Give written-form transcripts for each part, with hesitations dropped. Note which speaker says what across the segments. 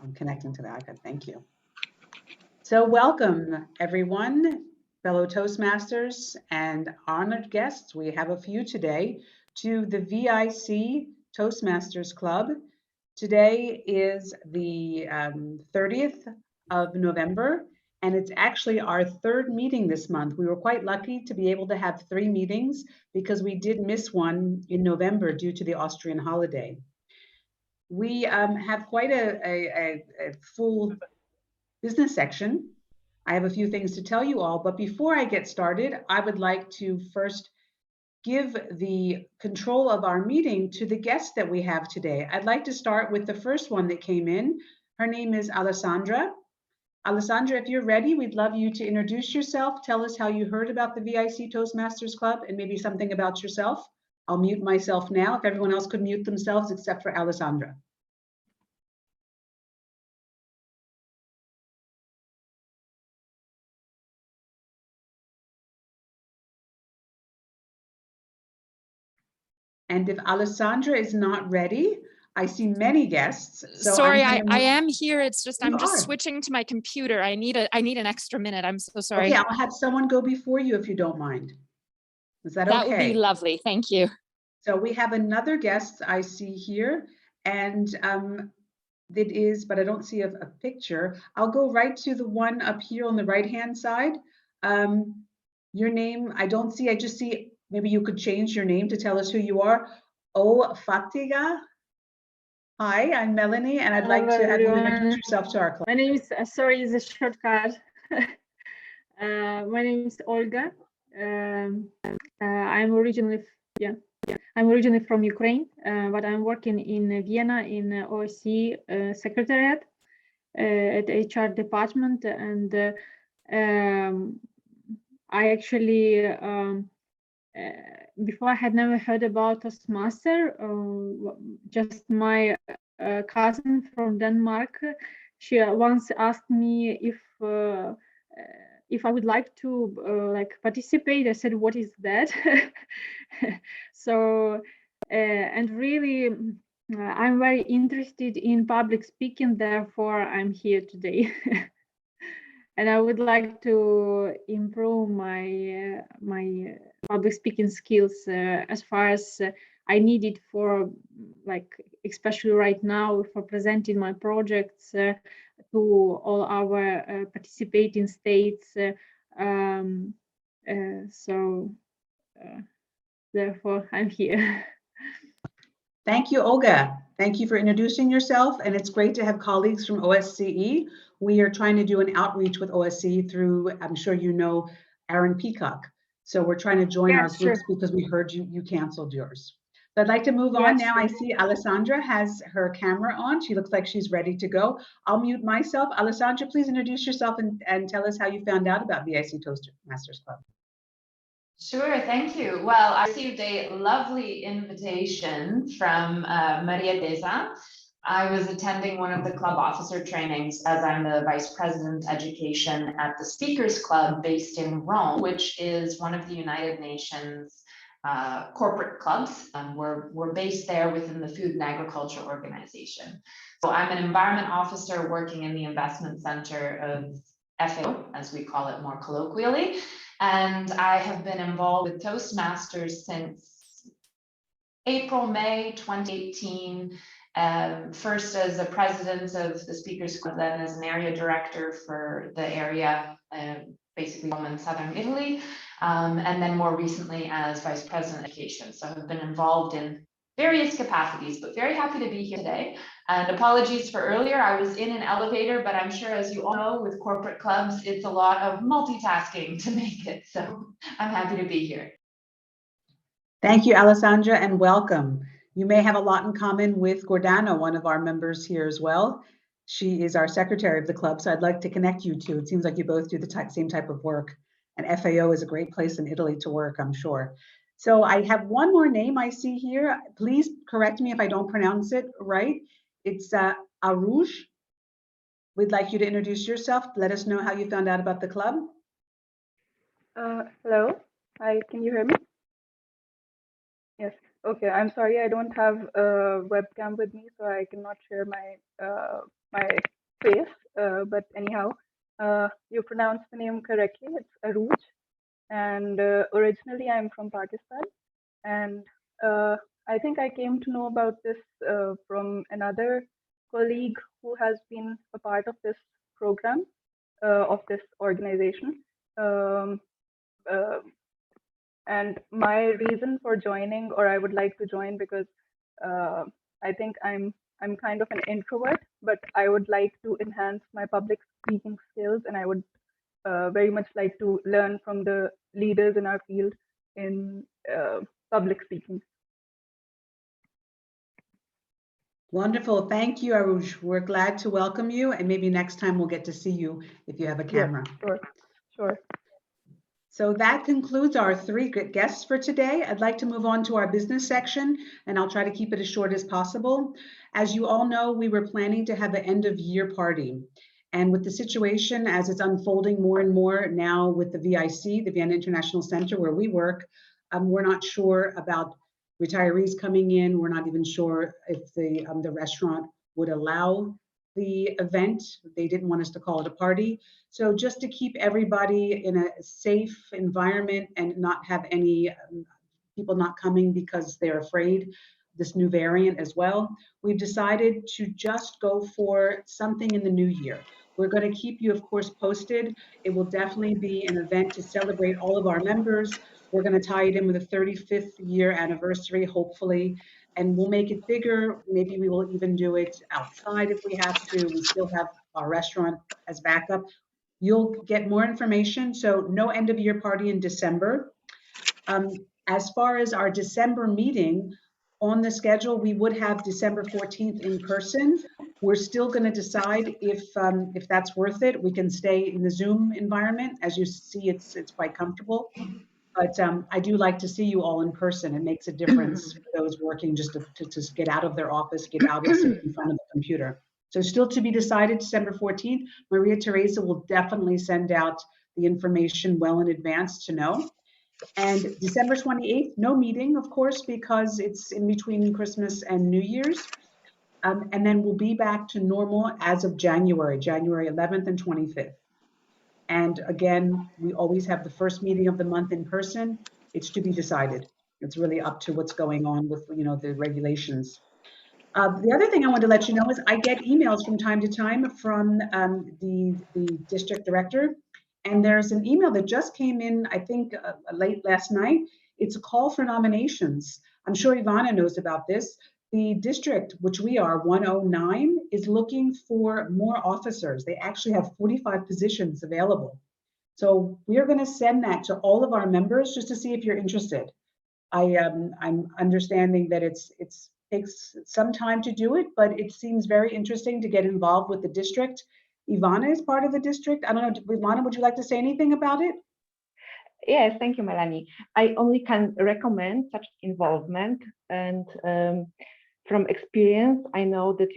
Speaker 1: I'm connecting to the iPad. Thank you. So welcome, everyone, fellow Toastmasters and honored guests. We have a few today to the VIC Toastmasters Club. Today is the 30th of November, and it's actually our third meeting this month. We were quite lucky to be able to have 3 meetings because we did miss one in November due to the Austrian holiday. We have quite a full business section. I have a few things to tell you all, but before I get started, I would like to first give the control of our meeting to the guests that we have today. I'd like to start with the first one that came in. Her name is Alessandra. Alessandra, if you're ready, we'd love you to introduce yourself. Tell us how you heard about the VIC Toastmasters Club and maybe something about yourself. I'll mute myself now if everyone else could mute themselves except for Alessandra. And if Alessandra is not ready, I see many guests. So
Speaker 2: sorry, I am here. It's just I'm just switching to my computer. I need an extra minute. I'm so sorry.
Speaker 1: Okay, I'll have someone go before you if you don't mind. Is that okay?
Speaker 2: That would be lovely. Thank you.
Speaker 1: So we have another guest I see here, and it is, but I don't see a picture. I'll go right to the one up here on the right-hand side. Your name, I don't see, I just see, maybe you could change your name to tell us who you are. Oh, Fatiga. Hi, I'm Melanie, and I'd like to have you introduce yourself to our class.
Speaker 3: My name is, sorry, it's a shortcut. My name is Olga. I'm originally from Ukraine, but I'm working in Vienna in OSCE Secretariat at HR department, and I actually before I had never heard about Toastmaster. Just my cousin from Denmark, she once asked me if I would like to like participate. I said, "What is that?" So, and really, I'm very interested in public speaking. Therefore, I'm here today. And I would like to improve my my public speaking skills as far as I need it for, like, especially right now for presenting my projects to all our participating states. Therefore, I'm here.
Speaker 1: Thank you, Olga. Thank you for introducing yourself, and it's great to have colleagues from OSCE. We are trying to do an outreach with OSCE through, I'm sure you know, Aaron Peacock. So we're trying to join our groups because we heard you canceled yours. So I'd like to move on now. I see Alessandra has her camera on. She looks like she's ready to go. I'll mute myself. Alessandra, please introduce yourself and tell us how you found out about VIC Toastmasters Club.
Speaker 4: Sure, thank you. Well, I received a lovely invitation from Maria Deza. I was attending one of the club officer trainings as I'm the Vice President Education at the Speakers Club based in Rome, which is one of the United Nations corporate clubs. We're based there within the Food and Agriculture Organization. So I'm an environment officer working in the investment center of FAO, as we call it more colloquially. And I have been involved with Toastmasters since April, May 2018, first as a president of the Speakers Club, then as an area director for the area, basically Rome and Southern Italy, and then more recently as vice president of education. So I've been involved in various capacities, but very happy to be here today. And apologies for earlier, I was in an elevator, but I'm sure, as you all know, with corporate clubs, it's a lot of multitasking to make it. So I'm happy to be here.
Speaker 1: Thank you, Alessandra, and welcome. You may have a lot in common with Gordana, one of our members here as well. She is our secretary of the club, so I'd like to connect you two. It seems like you both do the same type of work, and FAO is a great place in Italy to work, I'm sure. So I have one more name I see here. Please correct me if I don't pronounce it right. It's Arouj. We'd like you to introduce yourself. Let us know how you found out about the club.
Speaker 5: Hello. Hi, can you hear me? Yes. Okay. I'm sorry, I don't have a webcam with me, so I cannot share my my but anyhow, you pronounced the name correctly. It's Aruj, and originally I'm from Pakistan, and I think I came to know about this from another colleague who has been a part of this program, of this organization. Um, uh, and my reason for joining, or I would like to join, because I think I'm kind of an introvert, but I would like to enhance my public speaking skills, and I would very much like to learn from the leaders in our field in public speaking.
Speaker 1: Wonderful. Thank you, Aruj. We're glad to welcome you, and maybe next time we'll get to see you if you have a camera.
Speaker 5: Yes, sure.
Speaker 1: So that concludes our three guests for today. I'd like to move on to our business section, and I'll try to keep it as short as possible. As you all know, we were planning to have an end of year party. And with the situation as it's unfolding more and more now with the VIC, the Vienna International Center where we work, we're not sure about retirees coming in. We're not even sure if the restaurant would allow the event. They didn't want us to call it a party. So just to keep everybody in a safe environment and not have any people not coming because they're afraid this new variant as well, we've decided to just go for something in the new year. We're going to keep you, of course, posted. It will definitely be an event to celebrate all of our members. We're going to tie it in with a 35th year anniversary, hopefully, and we'll make it bigger. Maybe we will even do it outside if we have to. We still have our restaurant as backup. You'll get more information. So no end of year party in December. As far as our December meeting, on the schedule, we would have December 14th in person. We're still going to decide if that's worth it. We can stay in the Zoom environment. As you see, it's quite comfortable. But I do like to see you all in person. It makes a difference for those working just to get out of their office, get out and sit in front of the computer. So still to be decided, December 14th. Maria Teresa will definitely send out the information well in advance to know. And December 28th, no meeting, of course, because it's in between Christmas and New Year's. And then we'll be back to normal as of January 11th and 25th. And again, we always have the first meeting of the month in person. It's to be decided. It's really up to what's going on with, the regulations. The other thing I want to let you know is I get emails from time to time from the district director. And there's an email that just came in, I think, late last night. It's a call for nominations. I'm sure Ivana knows about this. The district, which we are 109, is looking for more officers. They actually have 45 positions available. So we are going to send that to all of our members just to see if you're interested. I'm understanding that it takes some time to do it, but it seems very interesting to get involved with the district. Ivana is part of the district. I don't know, Ivana, would you like to say anything about it?
Speaker 6: Yes, thank you, Melanie. I only can recommend such involvement, and from experience, I know that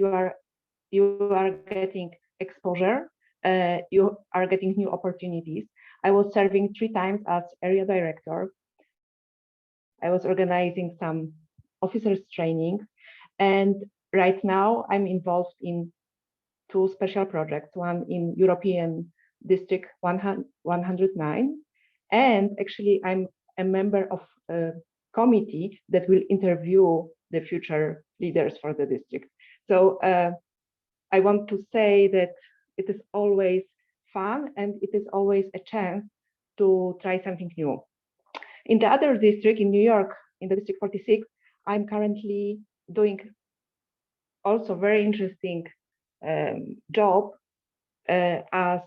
Speaker 6: you are getting exposure, you are getting new opportunities. I was serving 3 times as area director. I was organizing some officers training, and right now I'm involved in 2 special projects, one in European District 109, and actually I'm a member of a committee that will interview the future leaders for the district. So I want to say that it is always fun and it is always a chance to try something new. In the other district in New York, in the District 46, I'm currently doing also very interesting job as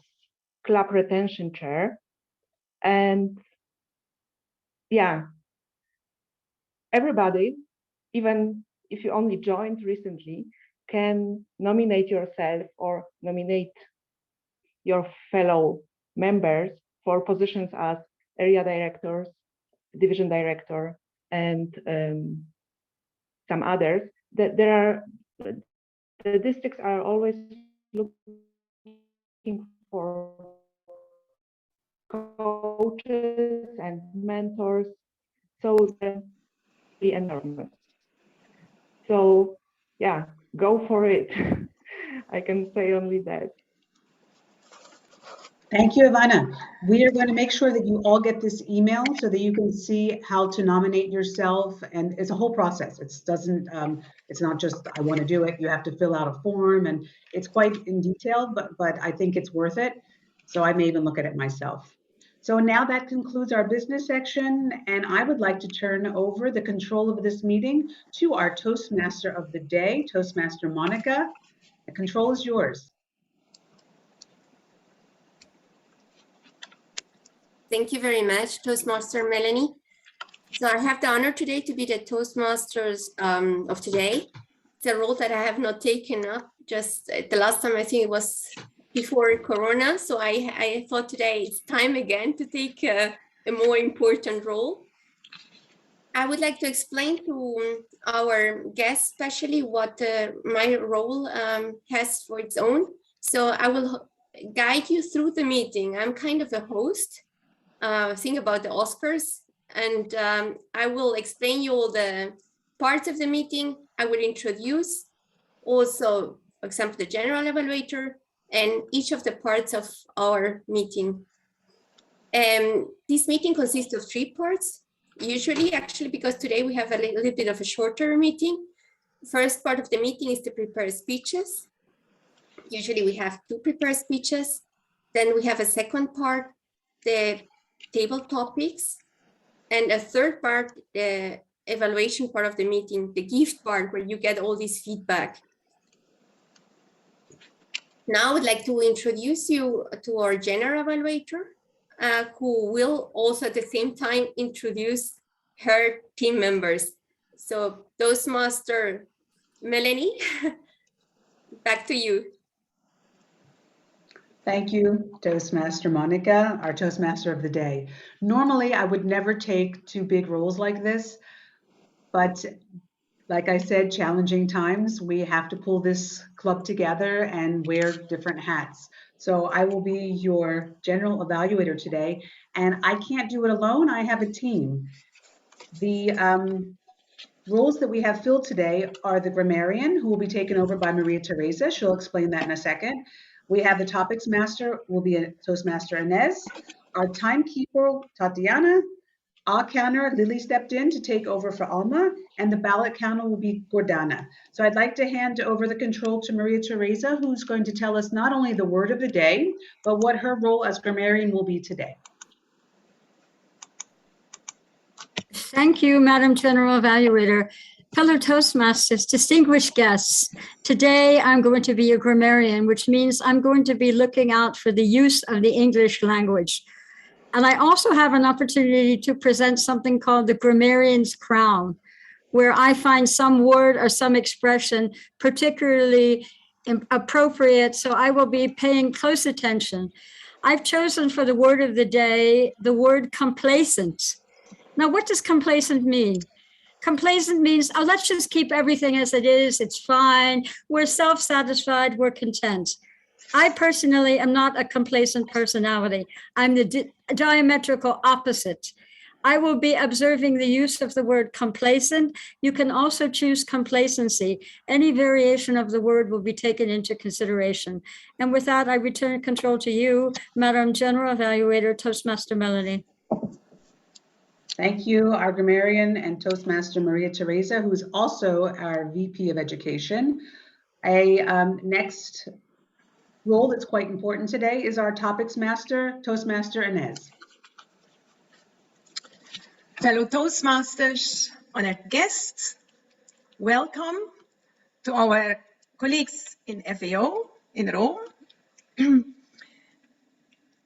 Speaker 6: club retention chair. And yeah, everybody, even if you only joined recently, can nominate yourself or nominate your fellow members for positions as area directors, division director, and some others. That the districts are always looking for coaches and mentors, so the enormous. So yeah, go for it. I can say only that.
Speaker 1: Thank you, Ivana. We are going to make sure that you all get this email so that you can see how to nominate yourself, and it's a whole process. It's not just I want to do it. You have to fill out a form, and it's quite in detail, but I think it's worth it. So I may even look at it myself. So now that concludes our business section, and I would like to turn over the control of this meeting to our Toastmaster of the day, Toastmaster Monica. The control is yours.
Speaker 7: Thank you very much, Toastmaster Melanie. So I have the honor today to be the Toastmasters of today. It's a role that I have not taken up just the last time. I think it was before Corona. So I thought today it's time again to take a more important role. I would like to explain to our guests, especially what my role has for its own. So I will guide you through the meeting. I'm kind of a host. Think about the Oscars, and I will explain you all the parts of the meeting. I will introduce also, for example, the general evaluator and each of the parts of our meeting. This meeting consists of 3 parts, usually actually, because today we have a little bit of a shorter meeting. First part of the meeting is to prepare speeches. Usually we have 2 prepared speeches. Then we have a second part, the table topics, and a third part, the evaluation part of the meeting, the gift part where you get all this feedback. Now I would like to introduce you to our general evaluator, who will also at the same time introduce her team members. So Toastmaster Melanie, back to you.
Speaker 1: Thank you, Toastmaster Monica, our Toastmaster of the day. Normally, I would never take 2 big roles like this, but like I said, challenging times, we have to pull this club together and wear different hats. So I will be your general evaluator today, and I can't do it alone. I have a team. The roles that we have filled today are the grammarian, who will be taken over by Maria Teresa. She'll explain that in a second. We have the topics master, will be a Toastmaster Inez. Our timekeeper, Tatiana. Our counter, Lily stepped in to take over for Alma, and the ballot counter will be Gordana. So I'd like to hand over the control to Maria Teresa, who's going to tell us not only the word of the day, but what her role as grammarian will be today.
Speaker 8: Thank you, Madam General Evaluator. Fellow Toastmasters, distinguished guests, today I'm going to be a grammarian, which means I'm going to be looking out for the use of the English language. And I also have an opportunity to present something called the grammarian's crown, where I find some word or some expression particularly appropriate, so I will be paying close attention. I've chosen for the word of the day, the word complacent. Now, what does complacent mean? Complacent means, oh, let's just keep everything as it is. It's fine. We're self-satisfied. We're content. I personally am not a complacent personality. I'm the diametrical opposite. I will be observing the use of the word complacent. You can also choose complacency. Any variation of the word will be taken into consideration. And with that, I return control to you, Madam General Evaluator, Toastmaster Melanie.
Speaker 1: Thank you, our grammarian and Toastmaster Maria Teresa, who is also our VP of Education. Next role that's quite important today is our topics master, Toastmaster Inez.
Speaker 9: Fellow Toastmasters, honored guests, welcome to our colleagues in FAO in Rome.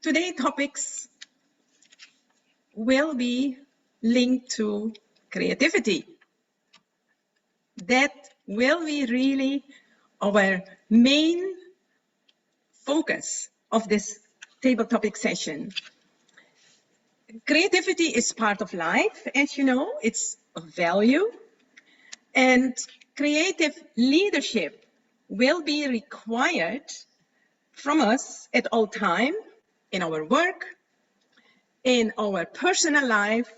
Speaker 9: Today topics will be linked to creativity. That will be really our main focus of this table topic session. Creativity is part of life, as you know, it's a value, and creative leadership will be required from us at all times in our work, in our personal life.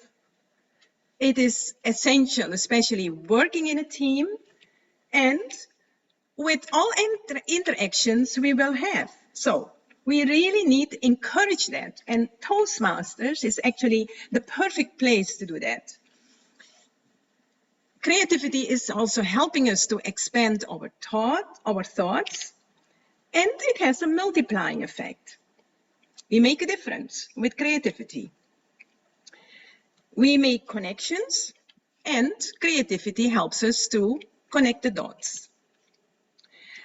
Speaker 9: It is essential, especially working in a team and with all interactions we will have. So We really need to encourage that. And Toastmasters is actually the perfect place to do that. Creativity is also helping us to expand our thoughts, and it has a multiplying effect. We make a difference with creativity. We make connections, and creativity helps us to connect the dots.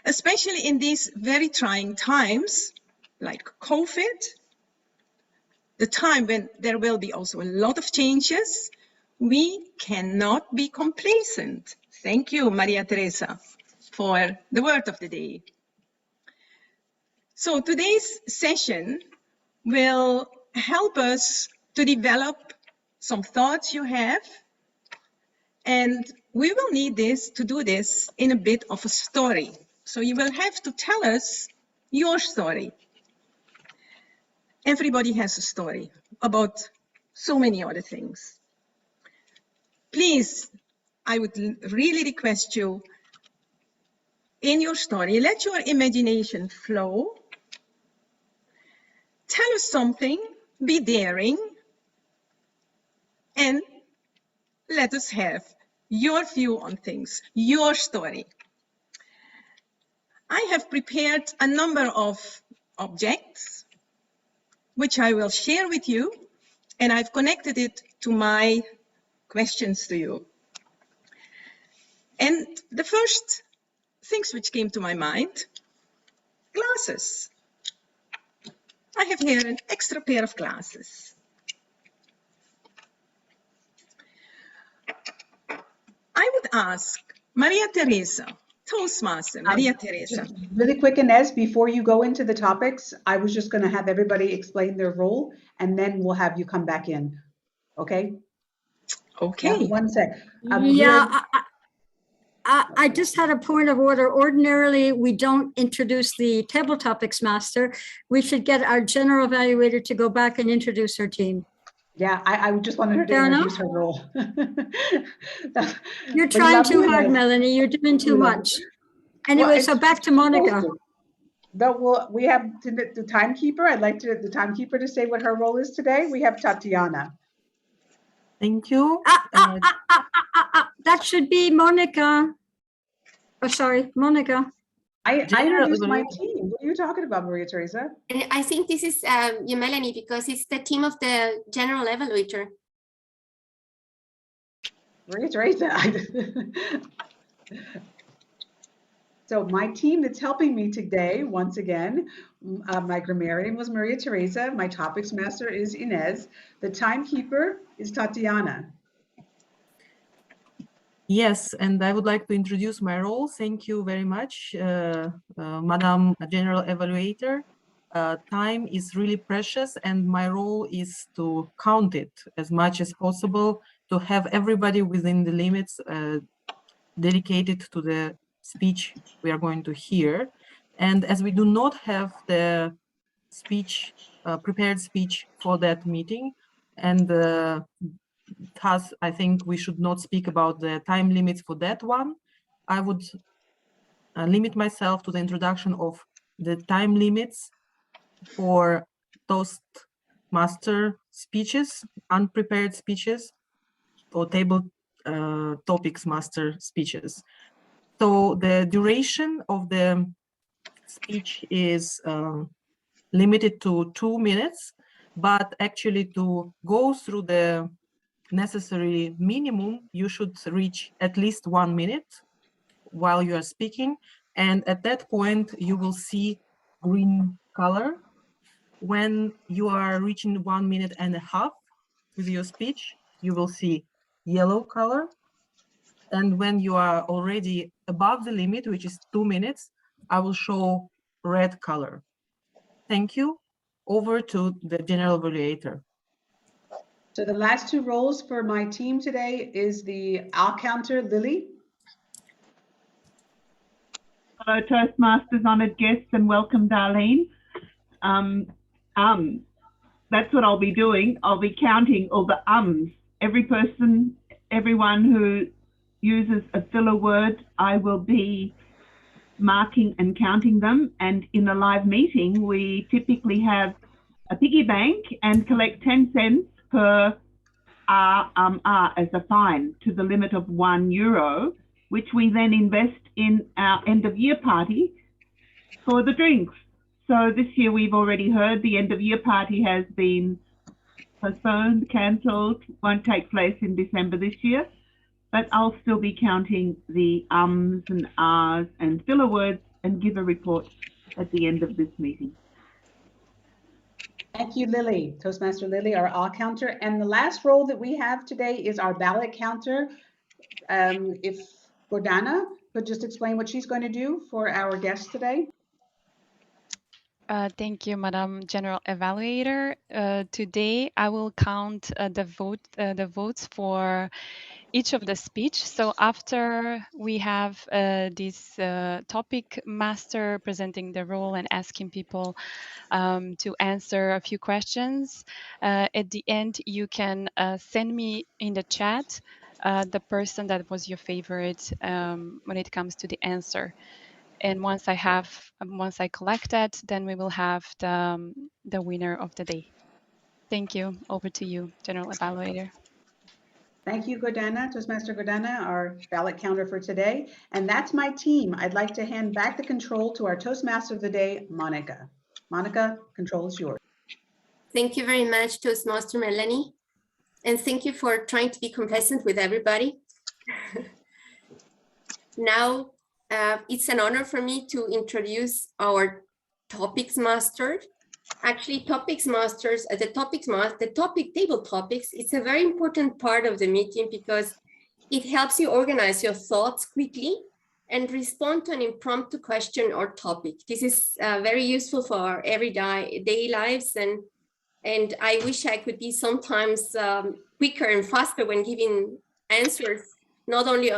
Speaker 9: Especially in these very trying times, like COVID, the time when there will be also a lot of changes, we cannot be complacent. Thank you, Maria Teresa, for the word of the day. So today's session will help us to develop some thoughts you have, and we will need to do this in a bit of a story. So you will have to tell us your story. Everybody has a story about so many other things. Please, I would really request you, in your story, let your imagination flow. Tell us something, be daring, and let us have your view on things, your story. I have prepared a number of objects, which I will share with you, and I've connected it to my questions to you. And the first things which came to my mind, glasses. I have here an extra pair of glasses. I would ask Maria Teresa, Toastmaster, Maria Teresa.
Speaker 1: Really quick, Inez, before you go into the topics, I was just going to have everybody explain their role, and then we'll have you come back in. Okay?
Speaker 9: Okay.
Speaker 1: Now, one sec.
Speaker 8: I just had a point of order. Ordinarily, we don't introduce the table topics master. We should get our general evaluator to go back and introduce her team.
Speaker 1: Yeah, I just wanted her to
Speaker 8: Fair
Speaker 1: introduce
Speaker 8: enough.
Speaker 1: her role.
Speaker 8: You're trying too hard, Melanie. You're doing too much. Anyway, so back to Monica.
Speaker 1: We have the timekeeper. I'd like the timekeeper to say what her role is today. We have Tatiana.
Speaker 10: Thank you.
Speaker 8: That should be Monica. Oh, sorry, Monica.
Speaker 1: I introduced my team. What are you talking about, Maria Teresa?
Speaker 7: I think this is you, Melanie, because it's the team of the general evaluator.
Speaker 1: Maria Teresa. So my team that's helping me today, once again, my grammarian was Maria Teresa. My topics master is Inez. The timekeeper is Tatiana.
Speaker 10: Yes, and I would like to introduce my role. Thank you very much, Madam General Evaluator. Time is really precious, and my role is to count it as much as possible, to have everybody within the limits dedicated to the speech we are going to hear. And as we do not have the speech, prepared speech for that meeting, and thus I think we should not speak about the time limits for that one, I would limit myself to the introduction of the time limits for Toastmaster speeches, unprepared speeches, or table topics master speeches. So the duration of the speech is limited to 2 minutes, but actually to go through the necessary minimum, you should reach at least 1 minute while you are speaking. And at that point, you will see green color. When you are reaching 1 minute and a half with your speech, you will see yellow color. And when you are already above the limit, which is 2 minutes, I will show red color. Thank you. Over to the general evaluator.
Speaker 1: So the last two roles for my team today is the I'll counter, Lily.
Speaker 11: Hello, Toastmasters, honoured guests, and welcome, Darlene. That's what I'll be doing. I'll be counting all the ums. Everyone who uses a filler word, I will be marking and counting them. And in a live meeting, we typically have a piggy bank and collect 10 cents per as a fine to the limit of €1, which we then invest in our end of year party for the drinks. So this year we've already heard the end of year party has been postponed, cancelled, won't take place in December this year, but I'll still be counting the ums and ahs and filler words and give a report at the end of this meeting.
Speaker 1: Thank you, Lily. Toastmaster Lily, our all counter. And the last role that we have today is our ballot counter. If Gordana could just explain what she's going to do for our guests today.
Speaker 2: Thank you, Madam General Evaluator. Today, I will count the votes for each of the speech. So after we have this topic master presenting the role and asking people to answer a few questions, at the end, you can send me in the chat the person that was your favorite when it comes to the answer. And once I collect that, then we will have the winner of the day. Thank you. Over to you, General Evaluator.
Speaker 1: Thank you, Gordana, Toastmaster Gordana, our ballot counter for today. And that's my team. I'd like to hand back the control to our Toastmaster of the day, Monica. Monica, control is yours.
Speaker 7: Thank you very much, Toastmaster Melanie. And thank you for trying to be complacent with everybody. Now, it's an honor for me to introduce our topics master. Actually, topics masters, the topic table topics, it's a very important part of the meeting because it helps you organize your thoughts quickly and respond to an impromptu question or topic. This is very useful for our everyday lives, and I wish I could be sometimes quicker and faster when giving answers, not only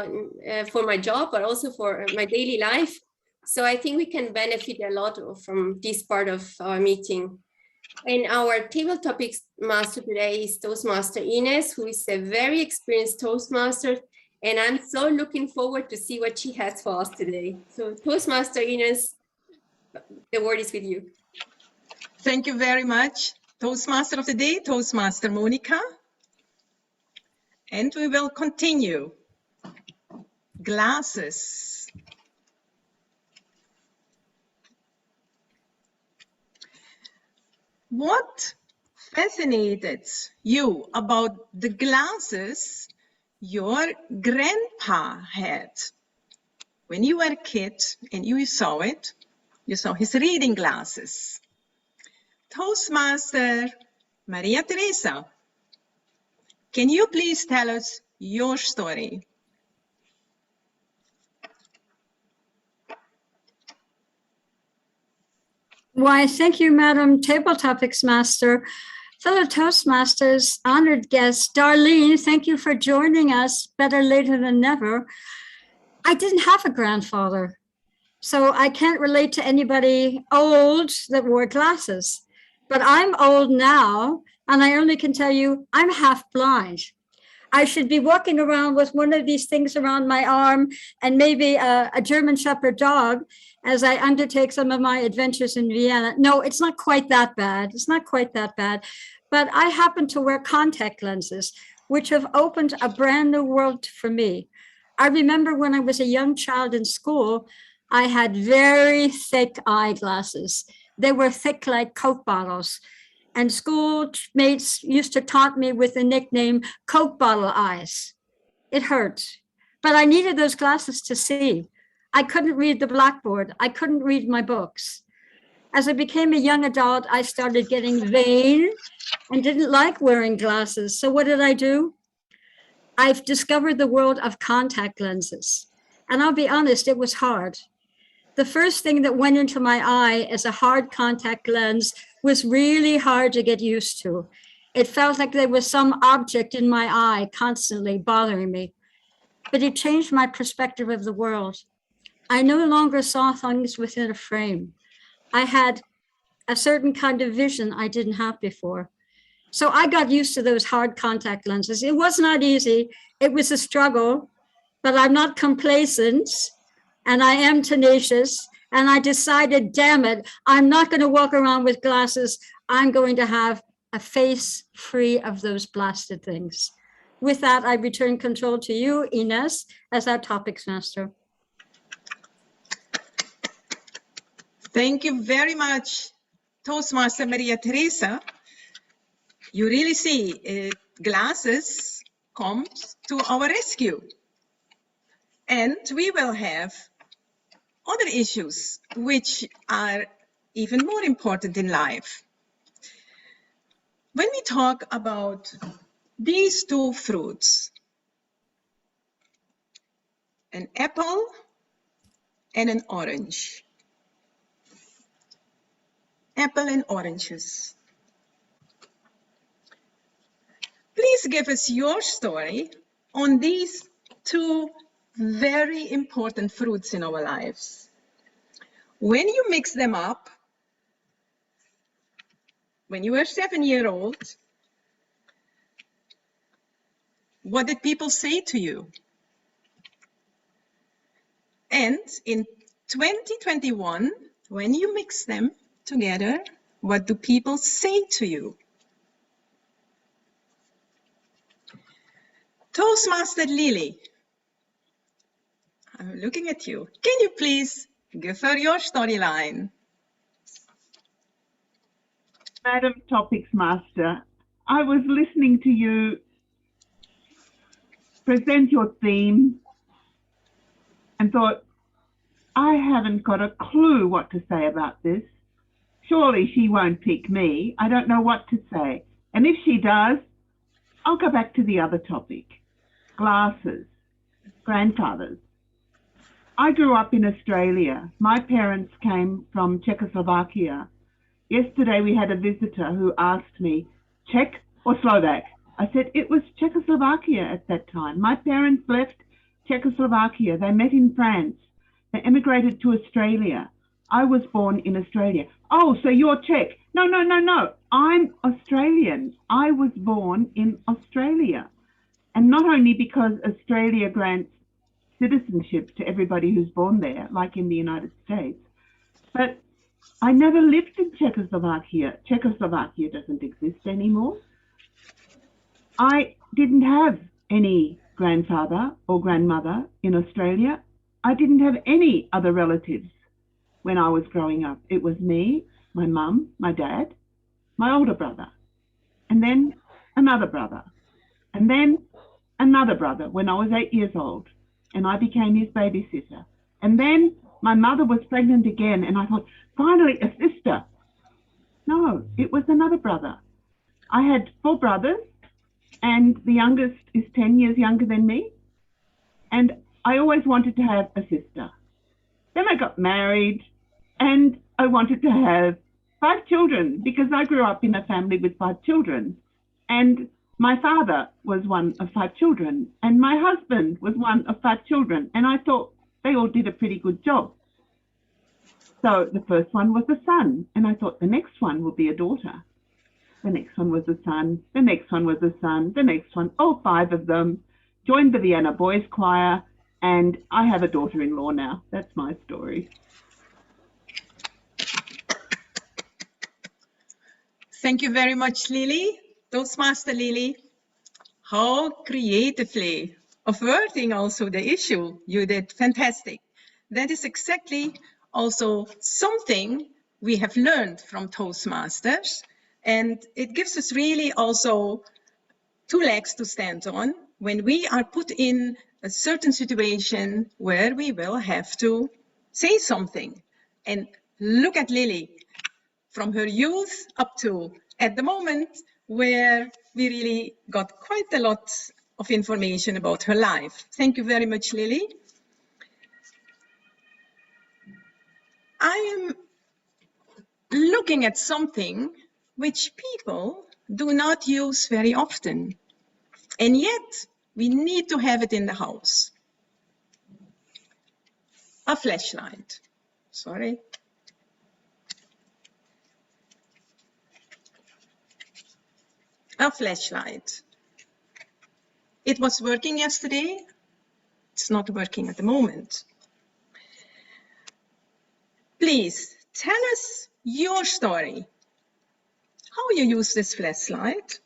Speaker 7: for my job, but also for my daily life. So I think we can benefit a lot from this part of our meeting. And our table topics master today is Toastmaster Ines, who is a very experienced Toastmaster. And I'm so looking forward to see what she has for us today. So Toastmaster Ines, the word is with you.
Speaker 9: Thank you very much. Toastmaster of the day, Toastmaster Monica. And we will continue. Glasses. What fascinated you about the glasses your grandpa had? When you were a kid and you saw it, you saw his reading glasses. Toastmaster Maria Teresa, can you please tell us your story?
Speaker 8: Why, thank you, Madam Table Topics Master. Fellow Toastmasters, honored guests, Darlene, thank you for joining us. Better later than never. I didn't have a grandfather, so I can't relate to anybody old that wore glasses. But I'm old now, and I only can tell you I'm half blind. I should be walking around with one of these things around my arm and maybe a German Shepherd dog as I undertake some of my adventures in Vienna. No, it's not quite that bad. It's not quite that bad. But I happen to wear contact lenses, which have opened a brand new world for me. I remember when I was a young child in school, I had very thick eyeglasses. They were thick like Coke bottles. And schoolmates used to taunt me with the nickname Coke bottle eyes. It hurt, but I needed those glasses to see. I couldn't read the blackboard. I couldn't read my books. As I became a young adult, I started getting vain and didn't like wearing glasses. So what did I do? I've discovered the world of contact lenses. And I'll be honest, it was hard. The first thing that went into my eye as a hard contact lens was really hard to get used to. It felt like there was some object in my eye constantly bothering me. But it changed my perspective of the world. I no longer saw things within a frame. I had a certain kind of vision I didn't have before. So I got used to those hard contact lenses. It was not easy. It was a struggle, but I'm not complacent. and I am tenacious. And I decided, damn it, I'm not going to walk around with glasses. I'm going to have a face free of those blasted things. With that, I return control to you, Ines, as our topics master.
Speaker 9: Thank you very much, Toastmaster Maria Teresa. You really see glasses comes to our rescue. And we will have other issues which are even more important in life. When we talk about these two fruits, an apple and an orange. Apple and oranges. Please give us your story on these two very important fruits in our lives. When you mix them up, when you were 7-year-old, what did people say to you? And in 2021, when you mix them together, what do people say to you? Toastmaster Lily, I'm looking at you. Can you please give her your storyline?
Speaker 11: Madam Topics Master, I was listening to you present your theme and thought, I haven't got a clue what to say about this. Surely she won't pick me. I don't know what to say. And if she does, I'll go back to the other topic. Glasses, grandfathers. I grew up in Australia. My parents came from Czechoslovakia. Yesterday we had a visitor who asked me, Czech or Slovak? I said it was Czechoslovakia at that time. My parents left Czechoslovakia. They met in France. They emigrated to Australia. I was born in Australia. Oh, so you're Czech? No. I'm Australian. I was born in Australia. And not only because Australia grants citizenship to everybody who's born there, like in the United States, but I never lived in Czechoslovakia. Czechoslovakia doesn't exist anymore. I didn't have any grandfather or grandmother in Australia. I didn't have any other relatives when I was growing up. It was me, my mum, my dad, my older brother, and then another brother, and then another brother when I was 8 years old, and I became his babysitter. And then my mother was pregnant again, and I thought, finally, a sister. No, it was another brother. I had 4 brothers, and the youngest is 10 years younger than me, and I always wanted to have a sister. Then I got married, and I wanted to have 5 children because I grew up in a family with 5 children. And my father was one of 5 children, and my husband was one of 5 children. And I thought they all did a pretty good job. So the first one was a son, and I thought the next one will be a daughter. The next one was a son, the next one was a son, the next one, all 5 of them, joined the Vienna Boys Choir, and I have a daughter-in-law now. That's my story.
Speaker 9: Thank you very much, Lily. Toastmaster Lily. How creatively of wording also the issue. You did fantastic. That is exactly also something we have learned from Toastmasters. And it gives us really also 2 legs to stand on when we are put in a certain situation where we will have to say something. And look at Lily, from her youth up to at the moment where we really got quite a lot of information about her life. Thank you very much, Lily. I am looking at something which people do not use very often, and yet we need to have it in the house. A flashlight. Sorry. A flashlight. It was working yesterday. It's not working at the moment. Please tell us your story. How you use this flashlight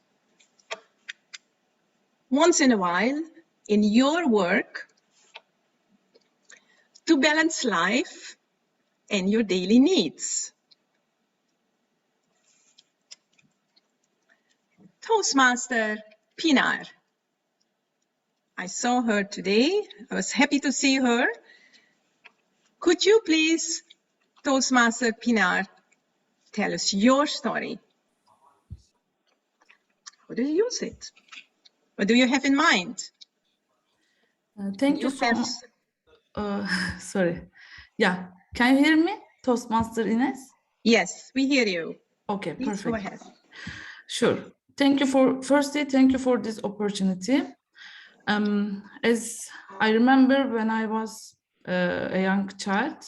Speaker 9: once in a while in your work to balance life and your daily needs. Toastmaster Pinar. I saw her today. I was happy to see her. Could you please, Toastmaster Pinar, tell us your story? How do you use it? What do you have in mind?
Speaker 12: Thank you so much. Sorry. Yeah, can you hear me, Toastmaster Ines?
Speaker 9: Yes, we hear you.
Speaker 12: Okay,
Speaker 9: Please
Speaker 12: perfect.
Speaker 9: go ahead.
Speaker 12: Sure. Thank you for this opportunity. As I remember when I was a young child,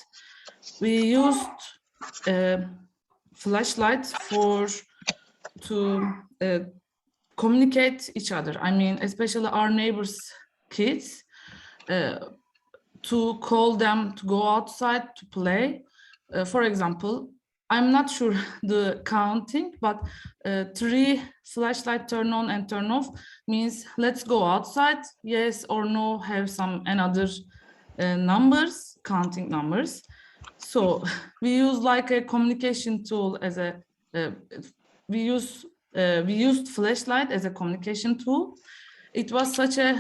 Speaker 12: we used flashlights to communicate each other. I mean, especially our neighbors' kids, to call them to go outside to play. For example, I'm not sure the counting, but 3 flashlight turn on and turn off means let's go outside, yes or no, have some another numbers, counting numbers. So we use like a communication tool as a, we used flashlight as a communication tool. It was such a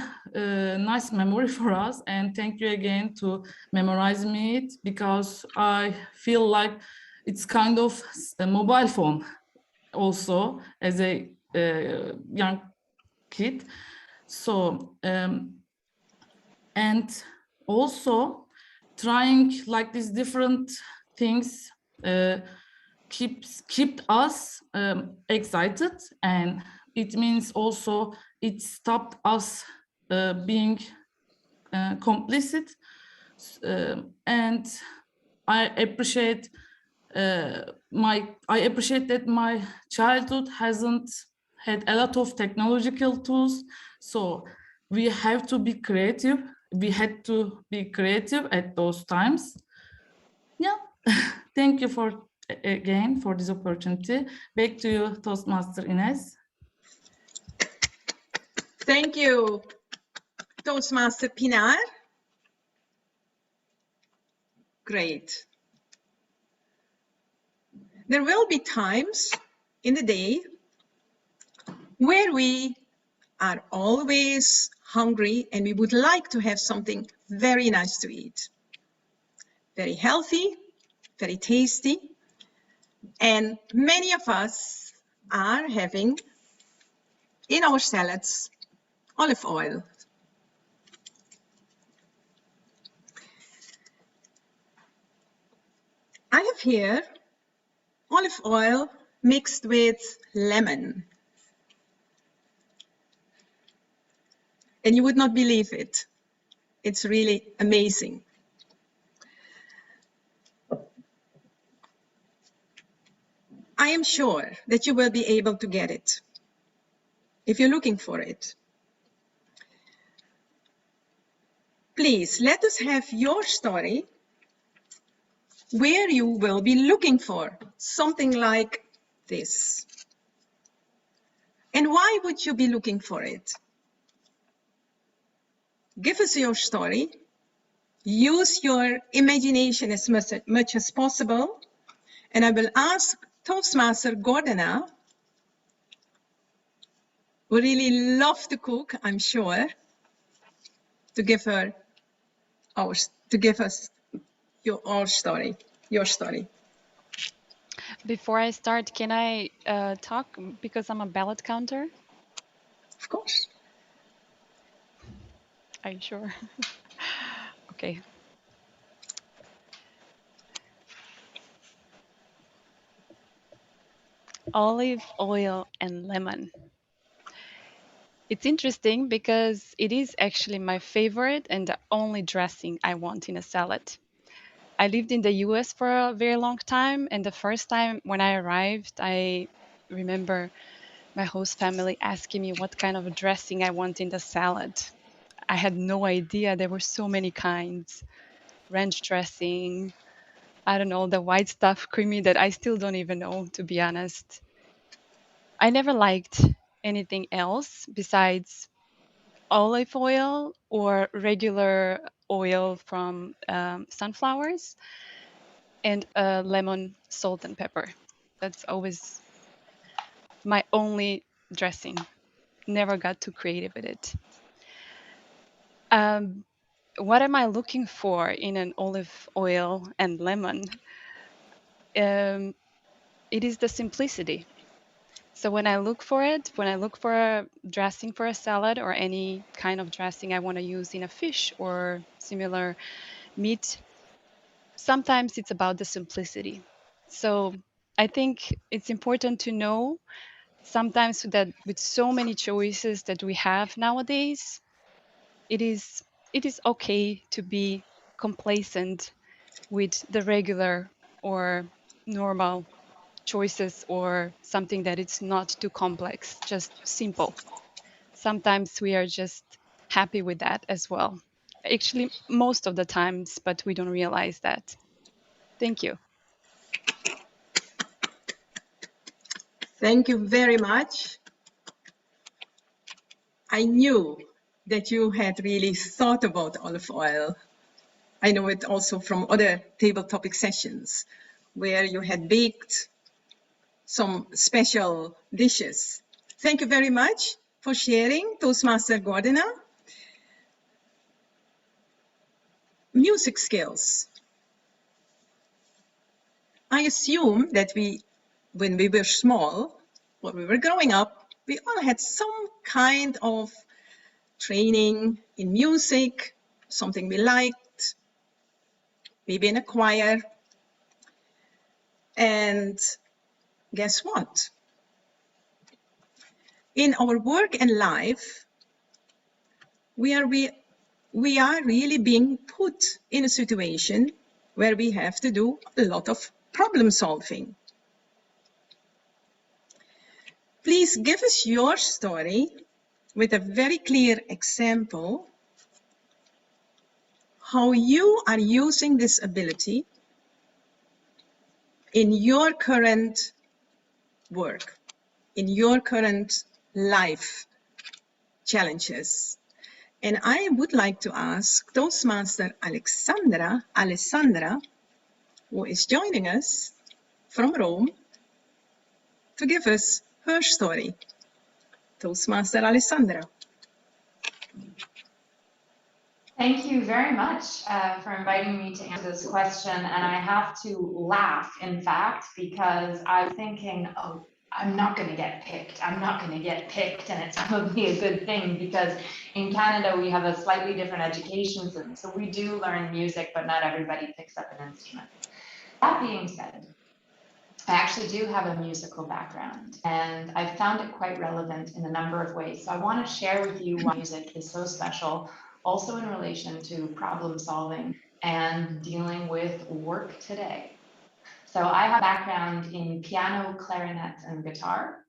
Speaker 12: nice memory for us, and thank you again to memorize me it, because I feel like it's kind of a mobile phone also as a young kid. So and also trying like these different things keep us excited, and it means also it stopped us being complicit, and I appreciate that my childhood hasn't had a lot of technological tools, so we have to be creative. We had to be creative at those times. Yeah, thank you again for this opportunity. Back to you, Toastmaster Ines.
Speaker 9: Thank you, Toastmaster Pinar. Great. There will be times in the day where we are always hungry and we would like to have something very nice to eat. Very healthy, very tasty. And many of us are having in our salads olive oil. I have here olive oil mixed with lemon. And you would not believe it. It's really amazing. I am sure that you will be able to get it if you're looking for it. Please let us have your story where you will be looking for something like this. And why would you be looking for it? Give us your story. Use your imagination as much as possible. And I will ask Toastmaster Gordana, who really loves to cook, I'm sure, to give us your story.
Speaker 2: Before I start, can I talk because I'm a ballot counter?
Speaker 9: Of course.
Speaker 2: Are you sure? Okay. Olive oil and lemon. It's interesting because it is actually my favorite and the only dressing I want in a salad. I lived in the US for a very long time, and the first time when I arrived, I remember my host family asking me what kind of dressing I want in the salad. I had no idea there were so many kinds. Ranch dressing, I don't know, the white stuff creamy that I still don't even know, to be honest. I never liked anything else besides olive oil or regular oil from sunflowers and lemon, salt, and pepper. That's always my only dressing. Never got too creative with it. What am I looking for in an olive oil and lemon? It is the simplicity. So when I look for it, when I look for a dressing for a salad or any kind of dressing I want to use in a fish or similar meat, sometimes it's about the simplicity. So I think it's important to know sometimes that with so many choices that we have nowadays, it is okay to be complacent with the regular or normal choices or something that it's not too complex, just simple. Sometimes we are just happy with that as well. Actually, most of the times, but we don't realize that. Thank you.
Speaker 9: Thank you very much. I knew that you had really thought about olive oil. I know it also from other table topic sessions where you had baked some special dishes. Thank you very much for sharing, Toastmaster Gordana. Music skills. I assume that when we were small, when we were growing up, we all had some kind of training in music, something we liked, maybe in a choir. And guess what? In our work and life, we are really being put in a situation where we have to do a lot of problem solving. Please give us your story with a very clear example how you are using this ability in your current work, in your current life challenges. And I would like to ask Toastmaster Alessandra, who is joining us from Rome, to give us her story. Toastmaster Alessandra.
Speaker 4: Thank you very much for inviting me to answer this question. And I have to laugh, in fact, because I'm thinking, oh, I'm not going to get picked. I'm not going to get picked. And it's probably a good thing because in Canada, we have a slightly different education system. So we do learn music, but not everybody picks up an instrument. That being said, I actually do have a musical background and I've found it quite relevant in a number of ways. So I want to share with you why music is so special, also in relation to problem solving and dealing with work today. So I have a background in piano, clarinet, and guitar.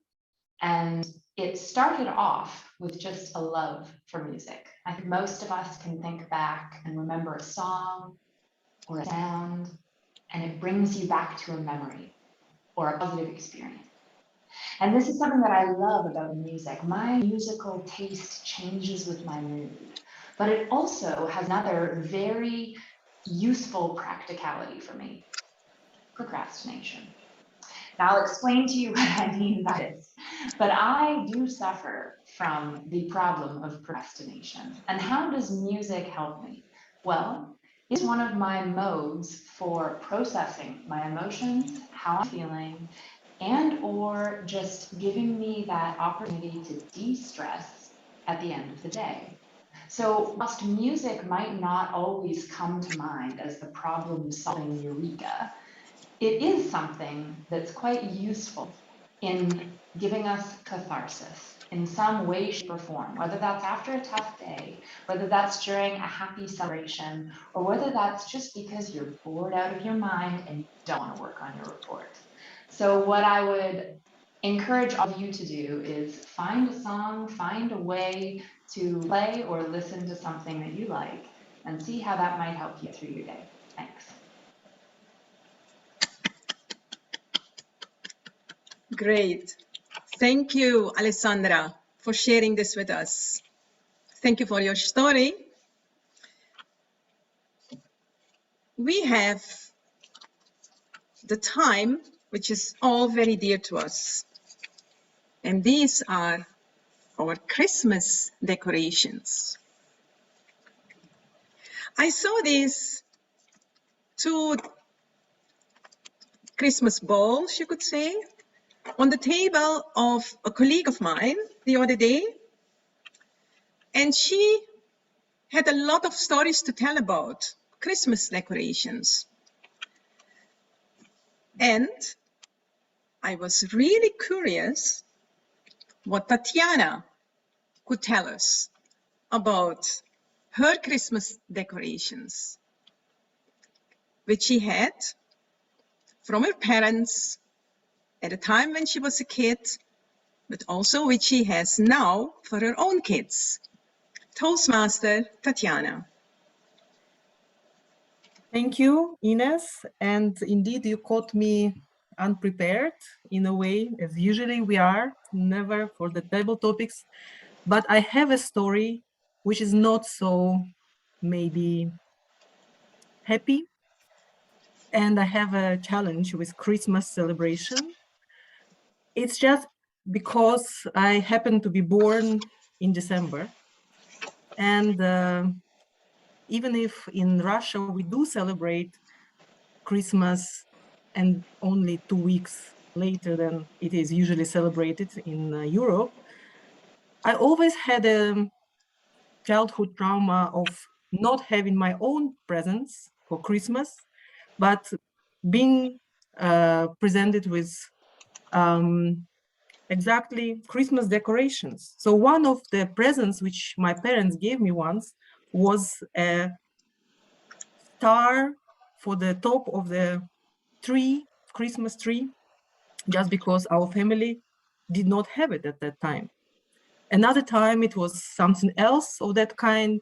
Speaker 4: And it started off with just a love for music. I think most of us can think back and remember a song or a sound, and it brings you back to a memory or a positive experience. And this is something that I love about music. My musical taste changes with my mood, but it also has another very useful practicality for me: procrastination. Now I'll explain to you what I mean by this, but I do suffer from the problem of procrastination. And how does music help me? Well, it's one of my modes for processing my emotions, how I'm feeling, and or just giving me that opportunity to de-stress at the end of the day. So whilst music might not always come to mind as the problem-solving eureka, it is something that's quite useful in giving us catharsis in some way, shape, or form, whether that's after a tough day, whether that's during a happy celebration, or whether that's just because you're bored out of your mind and you don't want to work on your report. So what I would encourage all of you to do is find a song, find a way to play or listen to something that you like, and see how that might help you through your day. Thanks.
Speaker 9: Great. Thank you, Alessandra, for sharing this with us. Thank you for your story. We have the time, which is all very dear to us. And these are our Christmas decorations. I saw these two Christmas balls, you could say, on the table of a colleague of mine the other day. And she had a lot of stories to tell about Christmas decorations. And I was really curious what Tatiana could tell us about her Christmas decorations, which she had from her parents at a time when she was a kid, but also which she has now for her own kids. Toastmaster Tatiana.
Speaker 10: Thank you, Ines. And indeed, you caught me unprepared in a way, as usually we are, never for the table topics. But I have a story which is not so maybe happy. And I have a challenge with Christmas celebration. It's just because I happen to be born in December. And even if in Russia we do celebrate Christmas and only 2 weeks later than it is usually celebrated in Europe, I always had a childhood trauma of not having my own presents for Christmas, but being presented with exactly Christmas decorations. So one of the presents which my parents gave me once was a star for the top of the tree, Christmas tree, just because our family did not have it at that time. Another time it was something else of that kind.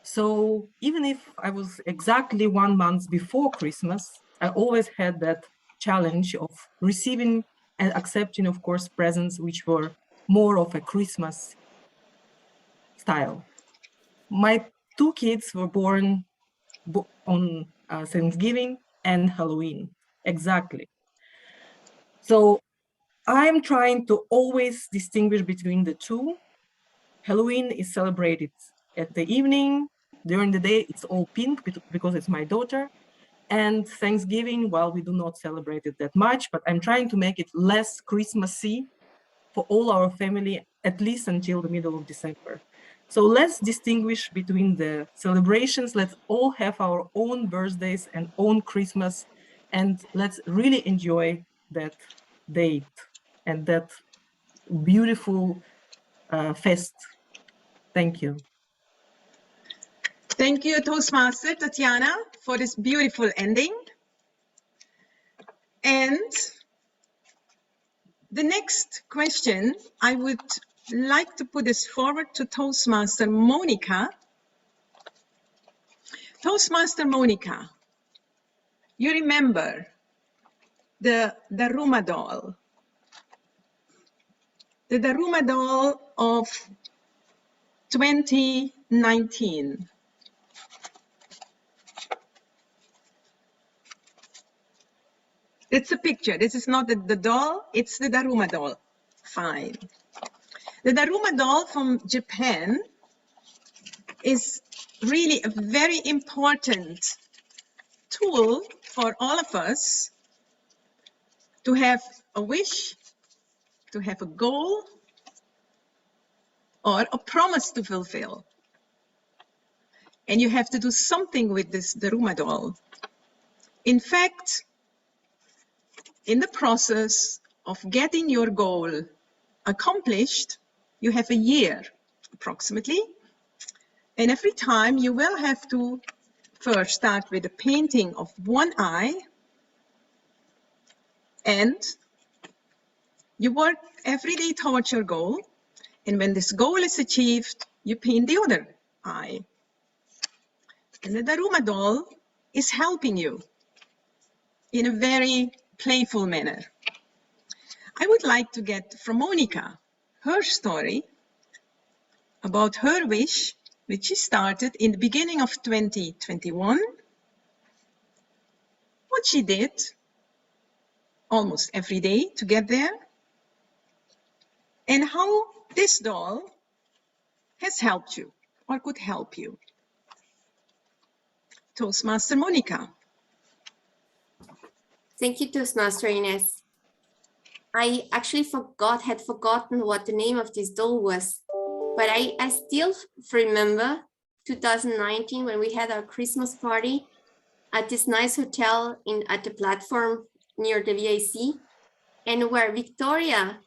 Speaker 10: So even if I was exactly 1 month before Christmas, I always had that challenge of receiving and accepting, of course, presents which were more of a Christmas style. My 2 kids were born on Thanksgiving and Halloween, exactly. So I'm trying to always distinguish between the two. Halloween is celebrated at the evening. During the day, it's all pink because it's my daughter. And Thanksgiving, well, we do not celebrate it that much, but I'm trying to make it less Christmassy for all our family, at least until the middle of December. So let's distinguish between the celebrations. Let's all have our own birthdays and own Christmas, and let's really enjoy that date and that beautiful fest. Thank you.
Speaker 9: Thank you, Toastmaster Tatiana, for this beautiful ending. And the next question, I would like to put this forward to Toastmaster Monica. Toastmaster Monica, you remember the Daruma doll. The Daruma doll of 2019. It's a picture. This is not the doll, it's the Daruma doll. Fine. The Daruma doll from Japan is really a very important tool for all of us to have a wish, to have a goal, or a promise to fulfill. And you have to do something with this Daruma doll. In fact, in the process of getting your goal accomplished, you have a year approximately. And every time you will have to first start with a painting of one eye, and you work every day towards your goal. And when this goal is achieved, you paint the other eye. And the Daruma doll is helping you in a very playful manner. I would like to get from Monica her story about her wish, which she started in the beginning of 2021, what she did almost every day to get there, and how this doll has helped you or could help you. Toastmaster Monica.
Speaker 7: Thank you, Toastmaster Ines. I actually had forgotten what the name of this doll was, but I still remember 2019 when we had our Christmas party at this nice hotel at the platform near the VIC, and where Victoria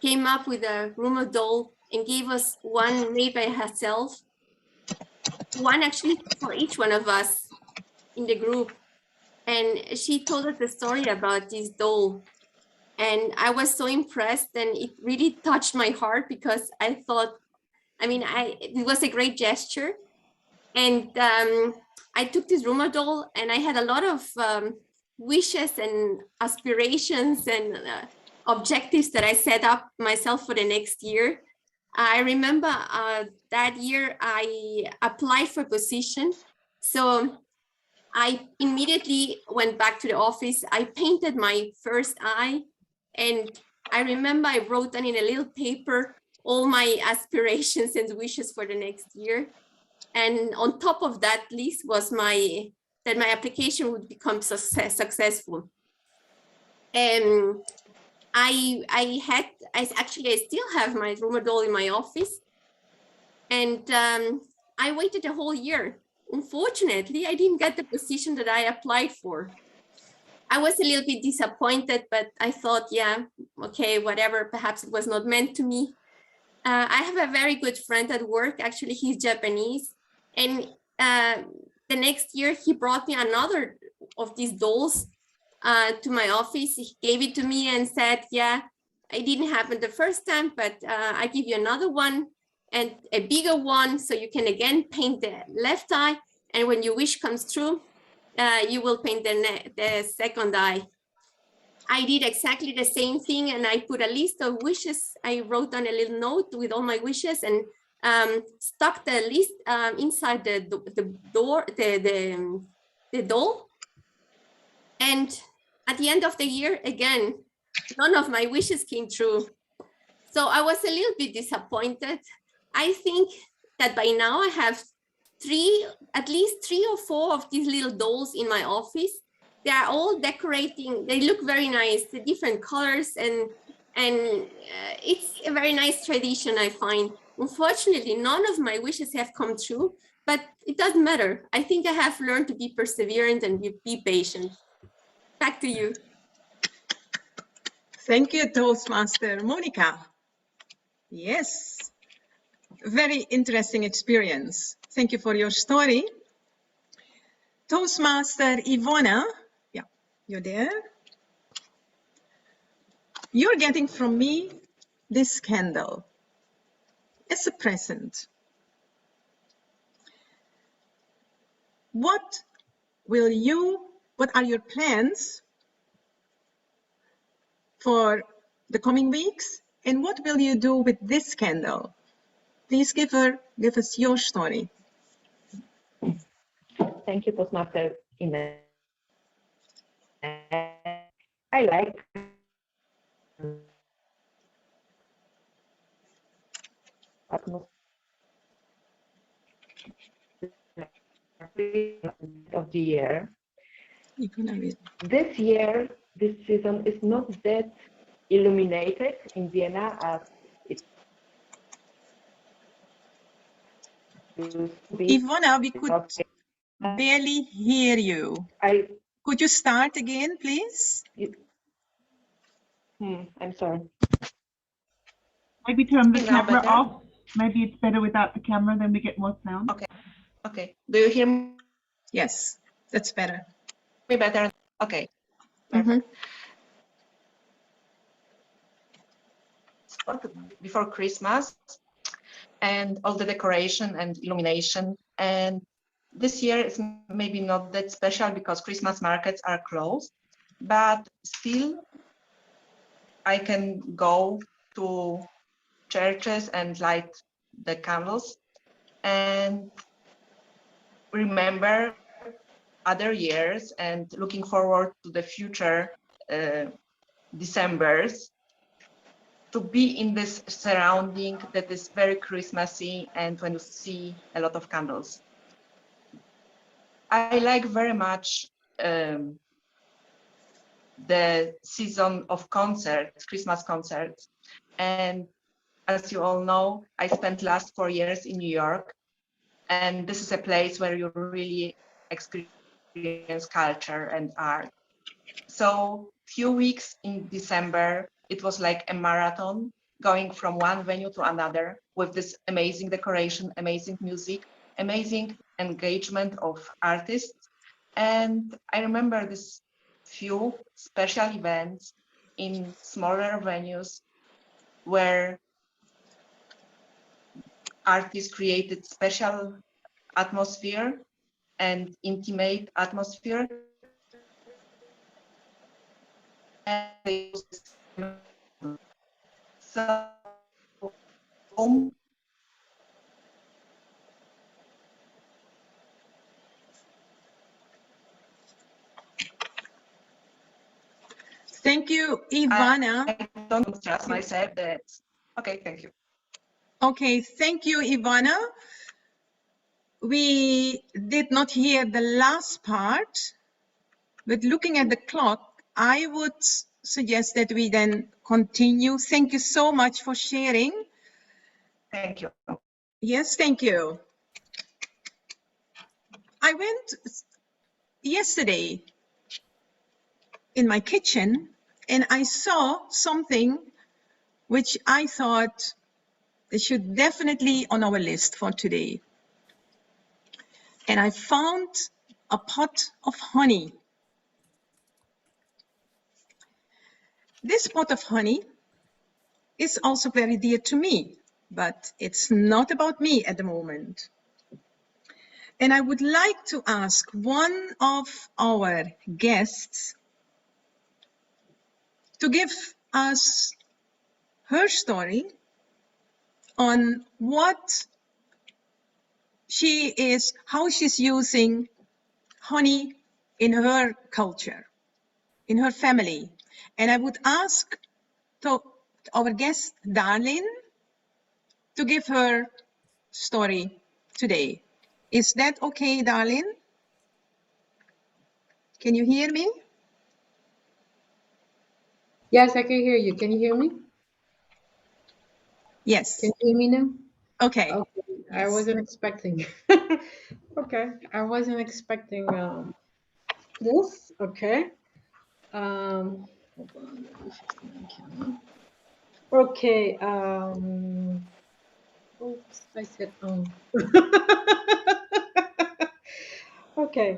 Speaker 7: came up with a rumor doll and gave us one made by herself, one actually for each one of us in the group. And she told us the story about this doll. And I was so impressed, and it really touched my heart because I thought, it was a great gesture. And I took this rumor doll, and I had a lot of wishes and aspirations and objectives that I set up myself for the next year. I remember that year I applied for a position. So I immediately went back to the office. I painted my first eye. And I remember I wrote down in a little paper all my aspirations and wishes for the next year. And on top of that list was that my application would become successful. I still have my rumor doll in my office. And I waited a whole year. Unfortunately, I didn't get the position that I applied for. I was a little bit disappointed, but I thought, yeah, okay, whatever, perhaps it was not meant to me. I have a very good friend at work, actually, he's Japanese. And the next year he brought me another of these dolls to my office. He gave it to me and said, yeah, it didn't happen the first time, but I give you another one and a bigger one, so you can again paint the left eye. And when your wish comes true, you will paint the second eye. I did exactly the same thing, and I put a list of wishes. I wrote down a little note with all my wishes and stuck the list inside the doll. And at the end of the year, again, none of my wishes came true. So I was a little bit disappointed. I think that by now I have at least 3 or 4 of these little dolls in my office. They are all decorating. They look very nice, the different colors, and it's a very nice tradition, I find. Unfortunately, none of my wishes have come true, but it doesn't matter. I think I have learned to be perseverant and be patient. Back to you.
Speaker 9: Thank you, Toastmaster Monica. Yes, very interesting experience. Thank you for your story. Toastmaster Ivona, yeah, you're there. You're getting from me this candle as a present. What are your plans for the coming weeks? And what will you do with this candle? Please give us your story.
Speaker 6: Thank you, Toastmaster Ines. I like of the year. This year, this season is not that illuminated in Vienna as it used to be.
Speaker 9: Ivona, we could barely hear you. Could you start again, please?
Speaker 6: I'm sorry.
Speaker 11: Maybe turn the camera off. Maybe it's better without the camera, then we get more sound.
Speaker 13: Okay. Okay. Do you hear me?
Speaker 9: Yes, that's better.
Speaker 13: Me better. Okay. Perfect. Before Christmas and all the decoration and illumination. And this year is maybe not that special because Christmas markets are closed, but still I can go to churches and light the candles and remember other years and looking forward to the future Decembers to be in this surrounding that is very Christmassy and when you see a lot of candles. I like very much the season of concerts, Christmas concerts. And as you all know, I spent last 4 years in New York, and this is a place where you really experience culture and art. So few weeks in December, it was like a marathon going from one venue to another with this amazing decoration, amazing music, amazing engagement of artists. And I remember this few special events in smaller venues where artists created special atmosphere and intimate atmosphere. And they use so
Speaker 9: Thank you, Ivana.
Speaker 13: I don't trust myself that. Okay, thank you.
Speaker 9: Okay, thank you, Ivana. We did not hear the last part, but looking at the clock, I would suggest that we then continue. Thank you so much for sharing.
Speaker 13: Thank you.
Speaker 9: Yes, thank you. I went yesterday in my kitchen and I saw something which I thought it should definitely on our list for today. And I found a pot of honey. This pot of honey is also very dear to me, but it's not about me at the moment. And I would like to ask one of our guests to give us her story on how she's using honey in her culture, in her family. And I would ask our guest, Darlene, to give her story today. Is that okay, Darlene? Can you hear me?
Speaker 14: Yes, I can hear you. Can you hear me?
Speaker 9: Yes.
Speaker 14: Can you hear me now?
Speaker 9: Okay.
Speaker 14: Okay. I
Speaker 9: Yes.
Speaker 14: wasn't expecting. Okay. I wasn't expecting this. Okay. Hold on. Let me fix my camera. Okay. Oops, I said Okay.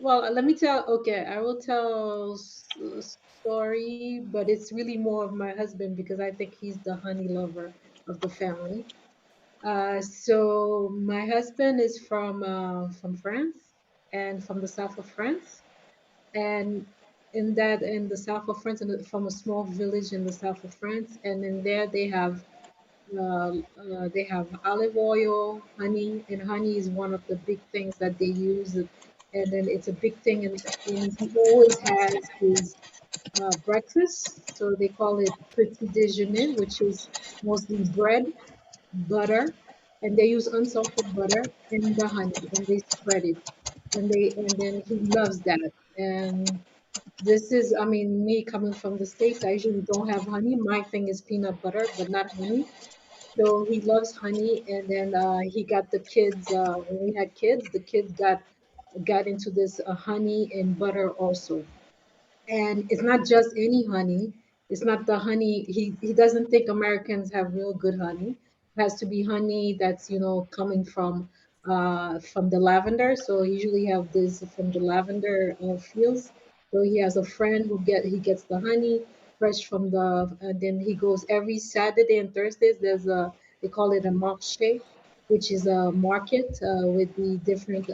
Speaker 14: Well, let me tell. Okay, I will tell a story, but it's really more of my husband because I think he's the honey lover of the family. So my husband is from France and from the south of France, and in the south of France, and from a small village in the south of France, and in there they have olive oil, honey, and honey is one of the big things that they use, and then it's a big thing, and he always has his breakfast, so they call it petit déjeuner, which is mostly bread, butter, and they use unsalted butter and the honey, and they spread it, and then he loves that. And this is, I mean, me coming from the States, I usually don't have honey. My thing is peanut butter, but not honey. So he loves honey, and then he got the kids. When we had kids, the kids got into this honey and butter also. And it's not just any honey. It's not the honey. He doesn't think Americans have real good honey. It has to be honey that's coming from the lavender. So he usually have this from the lavender fields. So he has a friend he gets the honey fresh from then he goes every Saturday and Thursdays. They call it a marché, which is a market with the different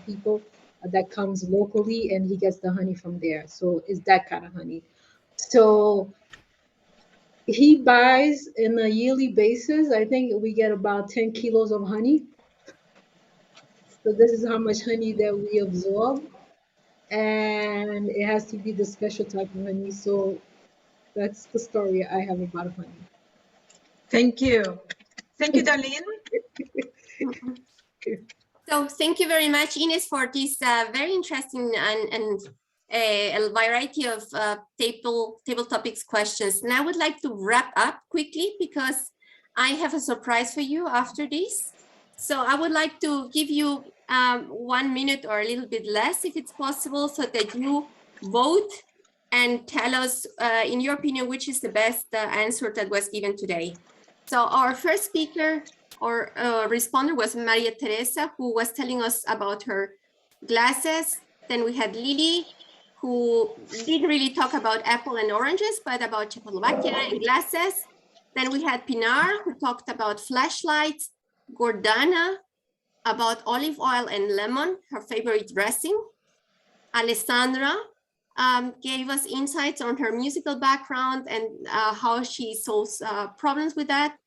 Speaker 14: people that comes locally, and he gets the honey from there. So it's that kind of honey. So he buys in a yearly basis, I think we get about 10 kilos of honey. So this is how much honey that we absorb. And it has to be the special type of honey. So that's the story I have about honey.
Speaker 9: Thank you. Thank you, Darlene.
Speaker 7: So thank you very much, Ines, for this very interesting and a variety of table topics questions. And I would like to wrap up quickly because I have a surprise for you after this. So I would like to give you 1 minute or a little bit less, if it's possible, so that you vote and tell us, in your opinion, which is the best answer that was given today. So our first speaker or responder was Maria Teresa, who was telling us about her glasses. Then we had Lily, who didn't really talk about apple and oranges, but about Czechoslovakia and glasses. Then we had Pinar, who talked about flashlights. Gordana, about olive oil and lemon, her favorite dressing. Alessandra gave us insights on her musical background and how she solves problems with that.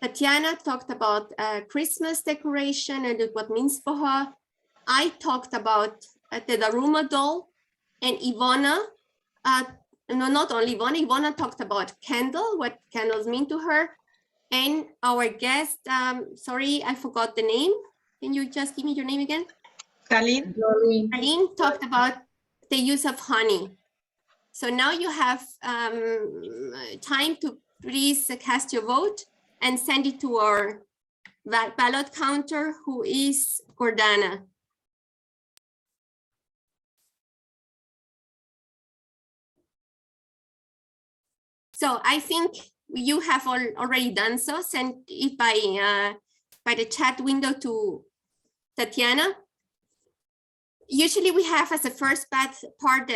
Speaker 7: Tatiana talked about Christmas decoration and what it means for her. I talked about the Daruma doll, and Ivana, no, not only Ivana, Ivana talked about candle, what candles mean to her. And our guest, sorry, I forgot the name. Can you just give me your name again?
Speaker 9: Darlene.
Speaker 7: Darlene talked about the use of honey. So now you have time to please cast your vote and send it to our ballot counter, who is Gordana. So I think you have already done so. Send it by the chat window to Tatiana. Usually we have as a first part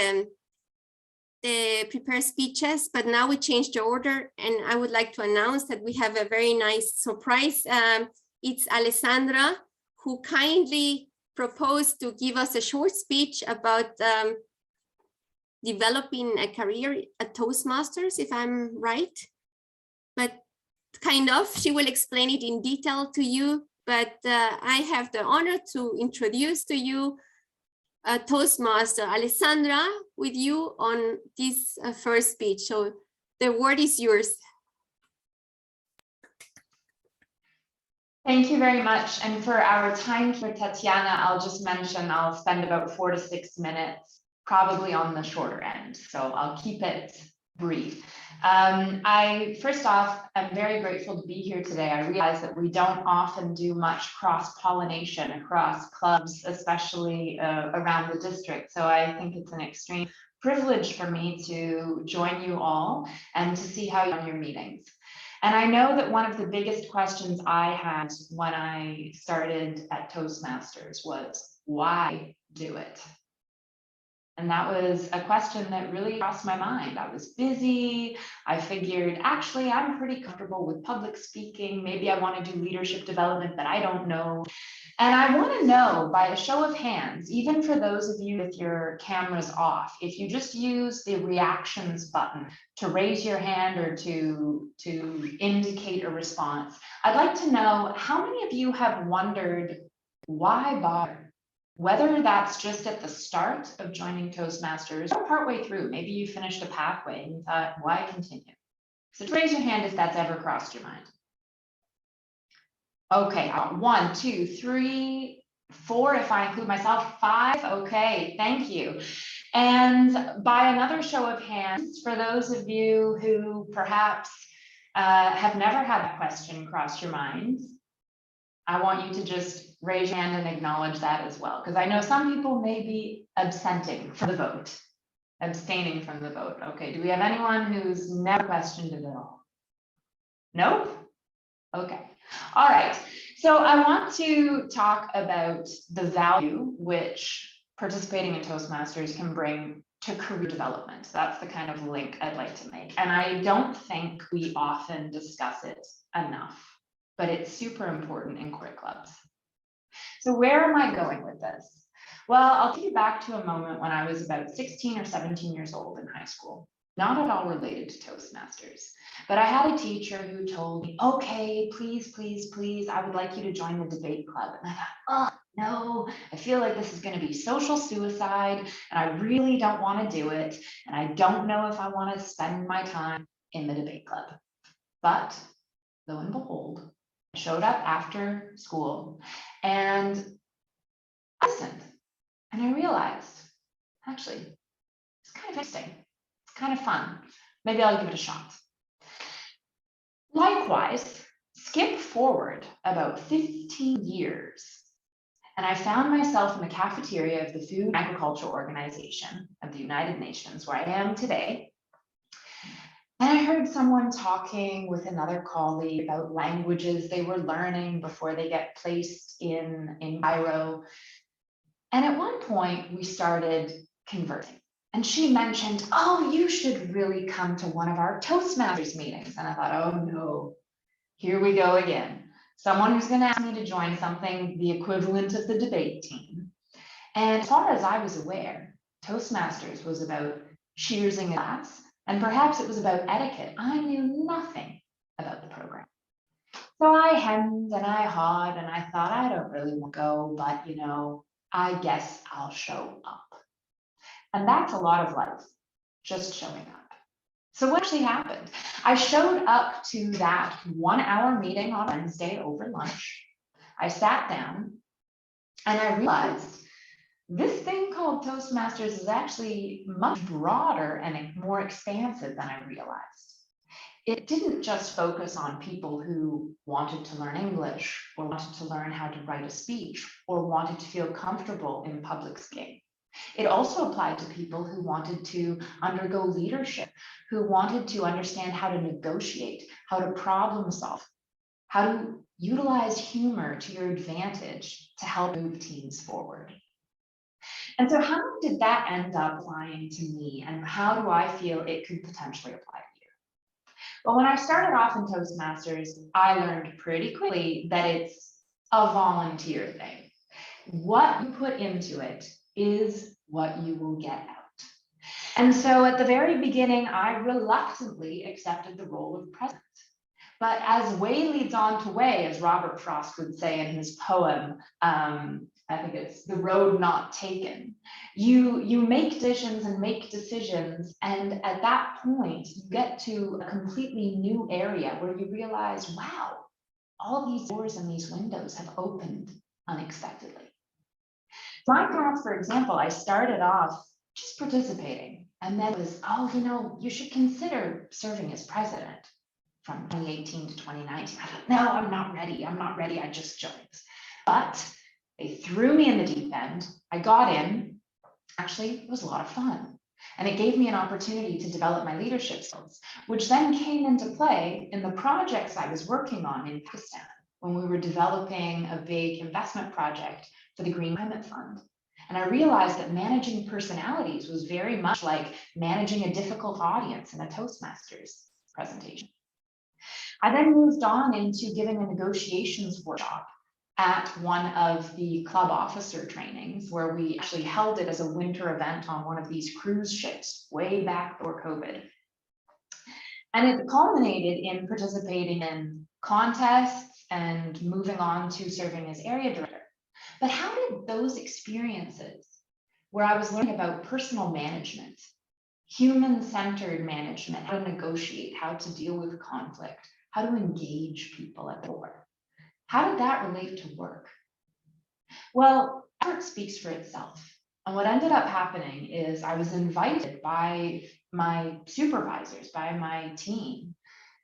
Speaker 7: the prepared speeches, but now we changed the order, and I would like to announce that we have a very nice surprise. It's Alessandra, who kindly proposed to give us a short speech about developing a career at Toastmasters, if I'm right. But kind of, she will explain it in detail to you, but I have the honor to introduce to you Toastmaster Alessandra with you on this first speech. So the word is yours.
Speaker 4: Thank you very much. And for our time for Tatiana, I'll just mention I'll spend about 4 to 6 minutes, probably on the shorter end. So I'll keep it brief. First off, I'm very grateful to be here today. I realize that we don't often do much cross-pollination across clubs, especially around the district. So I think it's an extreme privilege for me to join you all and to see how you run your meetings. And I know that one of the biggest questions I had when I started at Toastmasters was, why do it? And that was a question that really crossed my mind. I was busy. I figured, actually, I'm pretty comfortable with public speaking. Maybe I want to do leadership development, but I don't know. And I want to know, by a show of hands, even for those of you with your cameras off, if you just use the reactions button to raise your hand or to indicate a response, I'd like to know how many of you have wondered, why bother? Whether that's just at the start of joining Toastmasters or partway through, maybe you finished a pathway and you thought, why continue? So raise your hand if that's ever crossed your mind. Okay, 1, 2, 3, 4, if I include myself, 5. Okay, thank you. And by another show of hands, for those of you who perhaps have never had that question cross your mind, I want you to just raise your hand and acknowledge that as well, because I know some people may be abstaining from the vote. Okay, do we have anyone who's never questioned it at all? Nope? Okay, all right. So I want to talk about the value which participating in Toastmasters can bring to career development. That's the kind of link I'd like to make. And I don't think we often discuss it enough, but it's super important in core clubs. So where am I going with this? Well, I'll take you back to a moment when I was about 16 or 17 years old in high school. not at all related to Toastmasters, but I had a teacher who told me, okay, please, please, please, I would like you to join the debate club. And I thought, oh, no, I feel like this is going to be social suicide and I really don't want to do it. And I don't know if I want to spend my time in the debate club. But lo and behold, I showed up after school and I listened and I realized, actually, it's kind of interesting. It's kind of fun. Maybe I'll give it a shot. Likewise, skip forward about 15 years, and I found myself in the cafeteria of the Food and Agriculture Organization of the United Nations, where I am today. And I heard someone talking with another colleague about languages they were learning before they get placed in Cairo. And at one point, we started conversing. And she mentioned, oh, you should really come to one of our Toastmasters meetings. And I thought, oh no, here we go again. Someone who's going to ask me to join something the equivalent of the debate team. And as far as I was aware, Toastmasters was about cheersing a glass, and perhaps it was about etiquette. I knew nothing about the program. So I hemmed and I hawed and I thought, I don't really want to go, but you know, I guess I'll show up. And that's a lot of life, just showing up. So what actually happened? I showed up to that 1 hour meeting on Wednesday over lunch. I sat down and I realized this thing called Toastmasters is actually much broader and more expansive than I realized. It didn't just focus on people who wanted to learn English or wanted to learn how to write a speech or wanted to feel comfortable in public speaking. It also applied to people who wanted to undergo leadership, who wanted to understand how to negotiate, how to problem solve, how to utilize humor to your advantage to help move teams forward. And so how did that end up applying to me, and how do I feel it could potentially apply to you? Well, when I started off in Toastmasters, I learned pretty quickly that it's a volunteer thing. What you put into it is what you will get out. And so at the very beginning, I reluctantly accepted the role of president. But as way leads on to way, as Robert Frost would say in his poem, I think it's The Road Not Taken, you make decisions and make decisions. And at that point, you get to a completely new area where you realize, wow, all these doors and these windows have opened unexpectedly. My path, for example, I started off just participating, and then it was, oh, you know, you should consider serving as president from 2018 to 2019. I thought, no, I'm not ready. I just joined. But they threw me in the deep end. I got in. Actually, it was a lot of fun. And it gave me an opportunity to develop my leadership skills, which then came into play in the projects I was working on in Pakistan when we were developing a big investment project for the Green Climate Fund. And I realized that managing personalities was very much like managing a difficult audience in a Toastmasters presentation. I then moved on into giving a negotiations workshop at one of the club officer trainings, where we actually held it as a winter event on one of these cruise ships way back before COVID. And it culminated in participating in contests and moving on to serving as area director. But how did those experiences, where I was learning about personal management, human-centered management, how to negotiate, how to deal with conflict, how to engage people at the door, how did that relate to work? Well, effort speaks for itself. And what ended up happening is I was invited by my supervisors, by my team,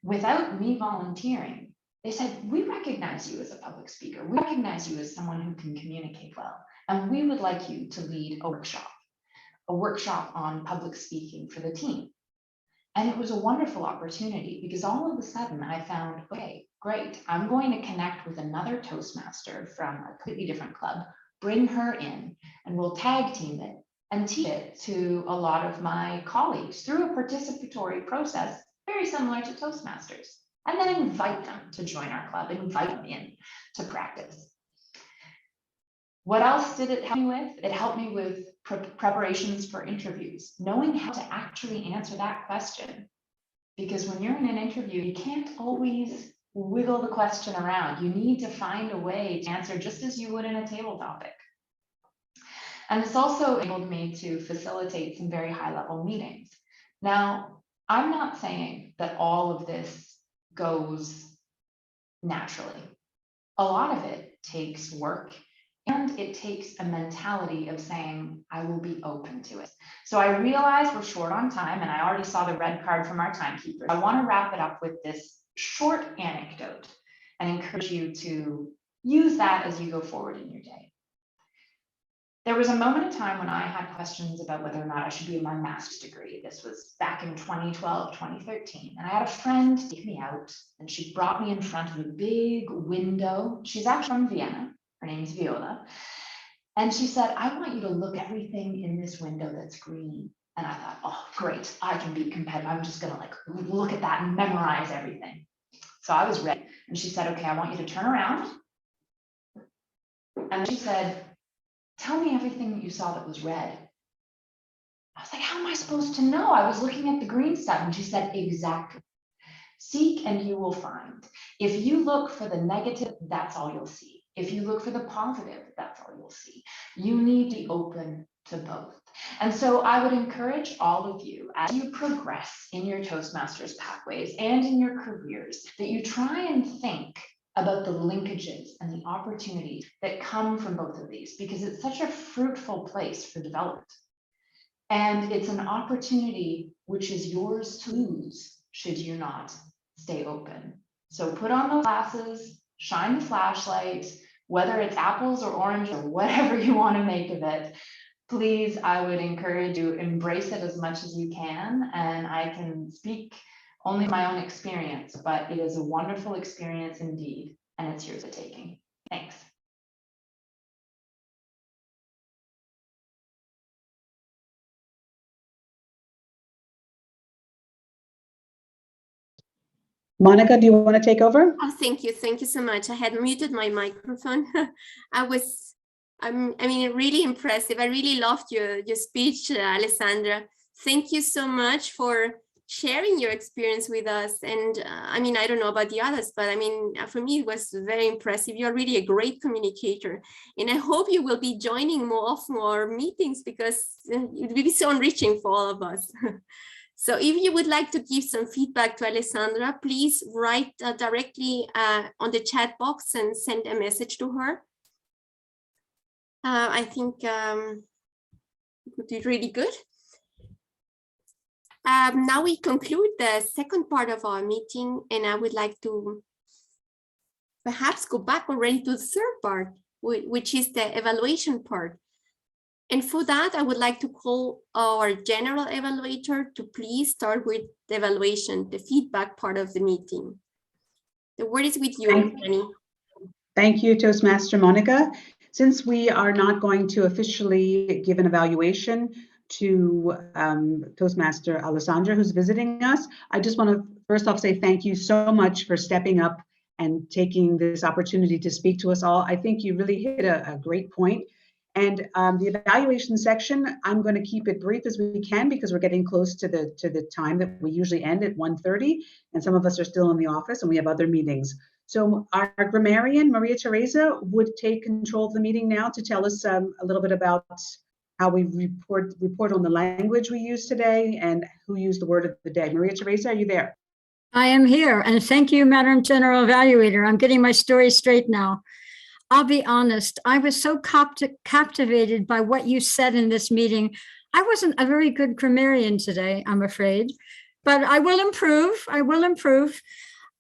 Speaker 4: without me volunteering. They said, we recognize you as a public speaker. We recognize you as someone who can communicate well. And we would like you to lead a workshop on public speaking for the team. And it was a wonderful opportunity because all of a sudden I found, okay, great, I'm going to connect with another Toastmaster from a completely different club, bring her in, and we'll tag team it and teach it to a lot of my colleagues through a participatory process, very similar to Toastmasters, and then invite them to join our club, invite them in to practice. What else did it help me with? It helped me with preparations for interviews, knowing how to actually answer that question. Because when you're in an interview, you can't always wiggle the question around. You need to find a way to answer just as you would in a table topic. And this also enabled me to facilitate some very high-level meetings. Now, I'm not saying that all of this goes naturally. A lot of it takes work, and it takes a mentality of saying, I will be open to it. So I realize we're short on time, and I already saw the red card from our timekeeper. I want to wrap it up with this short anecdote and encourage you to use that as you go forward in your day. There was a moment in time when I had questions about whether or not I should be in my master's degree. This was back in 2012, 2013. And I had a friend take me out, and she brought me in front of a big window. She's actually from Vienna. Her name's Viola. And she said, I want you to look at everything in this window that's green. And I thought, oh, great, I can be competitive. I'm just gonna like look at that and memorize everything. So I was ready. And she said, okay, I want you to turn around. And she said, tell me everything that you saw that was red. I was like, how am I supposed to know? I was looking at the green stuff. And she said, exactly. Seek and you will find. If you look for the negative, that's all you'll see. If you look for the positive, that's all you'll see. You need to be open to both. And so I would encourage all of you, as you progress in your Toastmasters pathways and in your careers, that you try and think about the linkages and the opportunities that come from both of these, because it's such a fruitful place for development. And it's an opportunity which is yours to lose should you not stay open. So put on those glasses, shine the flashlight, whether it's apples or oranges or whatever you want to make of it. Please, I would encourage you, embrace it as much as you can. And I can speak only my own experience, but it is a wonderful experience indeed, and it's yours to taking. Thanks.
Speaker 1: Monica, do you want to take over?
Speaker 7: Oh, thank you. Thank you so much. I had muted my microphone. I mean, really impressive. I really loved your speech, Alessandra. Thank you so much for sharing your experience with us. And I mean, I don't know about the others, but I mean, for me, it was very impressive. You're really a great communicator. And I hope you will be joining more often our meetings, because it will be so enriching for all of us. So if you would like to give some feedback to Alessandra, please write directly on the chat box and send a message to her. I think it would be really good. Now we conclude the second part of our meeting, and I would like to perhaps go back already to the third part, which is the evaluation part. And for that, I would like to call our general evaluator to please start with the evaluation, the feedback part of the meeting. The word is with you, Melanie.
Speaker 1: Thank you, Toastmaster Monica. Since we are not going to officially give an evaluation to Toastmaster Alessandra, who's visiting us, I just want to first off say thank you so much for stepping up and taking this opportunity to speak to us all. I think you really hit a great point. And the evaluation section, I'm going to keep it brief as we can, because we're getting close to the time that we usually end at 1:30, and some of us are still in the office and we have other meetings. So our grammarian, Maria Teresa, would take control of the meeting now to tell us a little bit about how we report on the language we use today and who used the word of the day. Maria Teresa, are you there?
Speaker 8: I am here, and thank you, Madam General Evaluator. I'm getting my story straight now. I'll be honest, I was so captivated by what you said in this meeting. I wasn't a very good grammarian today, I'm afraid, but I will improve. I will improve.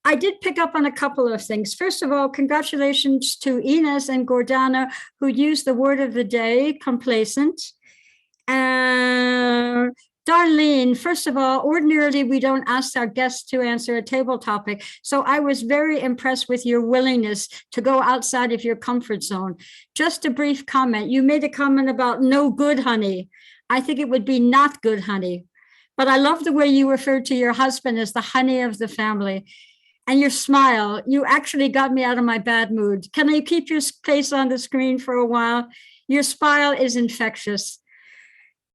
Speaker 8: I did pick up on a couple of things. First of all, congratulations to Ines and Gordana, who used the word of the day, complacent. Darlene, first of all, ordinarily we don't ask our guests to answer a table topic. So I was very impressed with your willingness to go outside of your comfort zone. Just a brief comment. You made a comment about no good honey. I think it would be not good honey. But I love the way you referred to your husband as the honey of the family. and your smile. You actually got me out of my bad mood. Can you keep your face on the screen for a while? Your smile is infectious.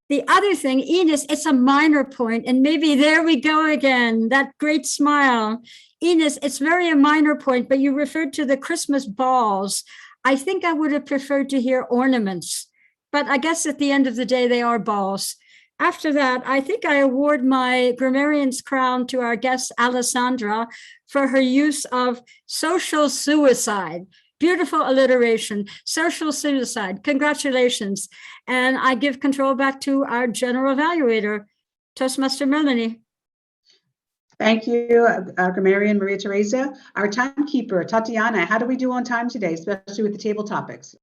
Speaker 8: The other thing, Ines, it's a minor point, and maybe there we go again, that great smile. Ines, it's very a minor point, but you referred to the Christmas balls. I think I would have preferred to hear ornaments, but I guess at the end of the day, they are balls. After that, I think I award my grammarian's crown to our guest, Alessandra, for her use of social suicide. Beautiful alliteration, social suicide. Congratulations. And I give control back to our general evaluator, Toastmaster Melanie.
Speaker 1: Thank you, our grammarian Maria Teresa. Our timekeeper, Tatiana, how do we do on time today, especially with the table topics?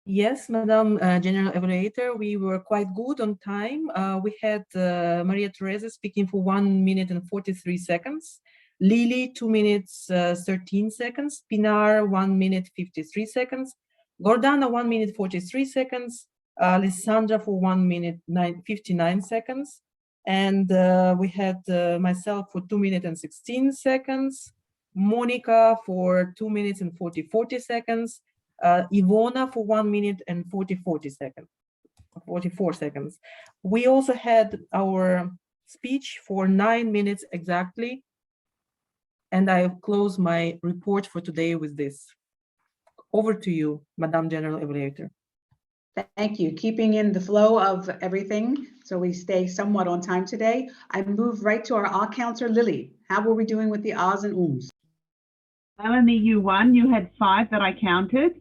Speaker 10: Yes, Madam General Evaluator, we were quite good on time. We had Maria Teresa speaking for 1 minute and 43 seconds. Lily, 2 minutes, 13 seconds. Pinar, 1 minute, 53 seconds. Gordana, 1 minute, 43 seconds. Alessandra for 1 minute, 59 seconds. And we had myself for 2 minutes and 16 seconds. Monica for 2 minutes and 40 seconds. Ivona for 1 minute and 44 seconds. We also had our speech for 9 minutes exactly. And I close my report for today with this. Over to you, Madam General Evaluator.
Speaker 1: Thank you. Keeping in the flow of everything, so we stay somewhat on time today. I move right to our ah counselor, Lily. How were we doing with the ahs and ums?
Speaker 11: Melanie, you won. You had 5 that I counted.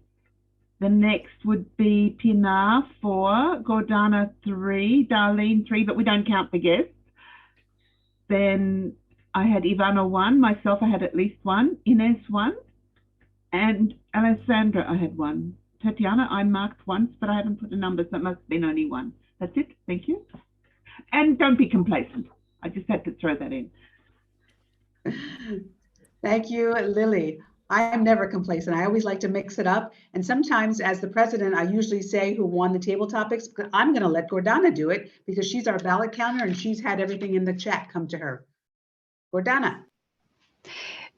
Speaker 11: The next would be Pinar, 4, Gordana, 3, Darlene, 3, but we don't count the guests. Then I had Ivana, 1, myself I had at least 1, Ines, 1, and Alessandra I had 1. Tatiana I marked once, but I haven't put the numbers, that must have been only 1. That's it, thank you. And don't be complacent, I just had to throw that in.
Speaker 1: Thank you, Lily. I am never complacent. I always like to mix it up. And sometimes as the president, I usually say who won the table topics, but I'm going to let Gordana do it because she's our ballot counter and she's had everything in the chat come to her. Gordana.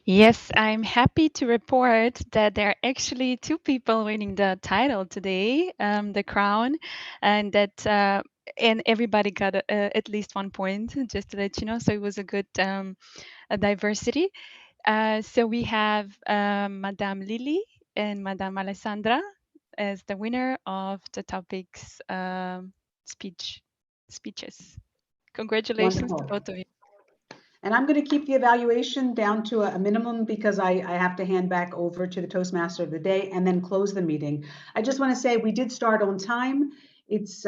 Speaker 2: Yes, I'm happy to report that there are actually 2 people winning the title today, the crown, and that and everybody got at least 1 point, just to let you know. So it was a good a diversity. So we have Madame Lily and Madame Alessandra as the winner of the topics speeches. Congratulations
Speaker 1: Wonderful.
Speaker 2: to both of you.
Speaker 1: And I'm going to keep the evaluation down to a minimum because I have to hand back over to the Toastmaster of the day and then close the meeting. I just want to say we did start on time. It's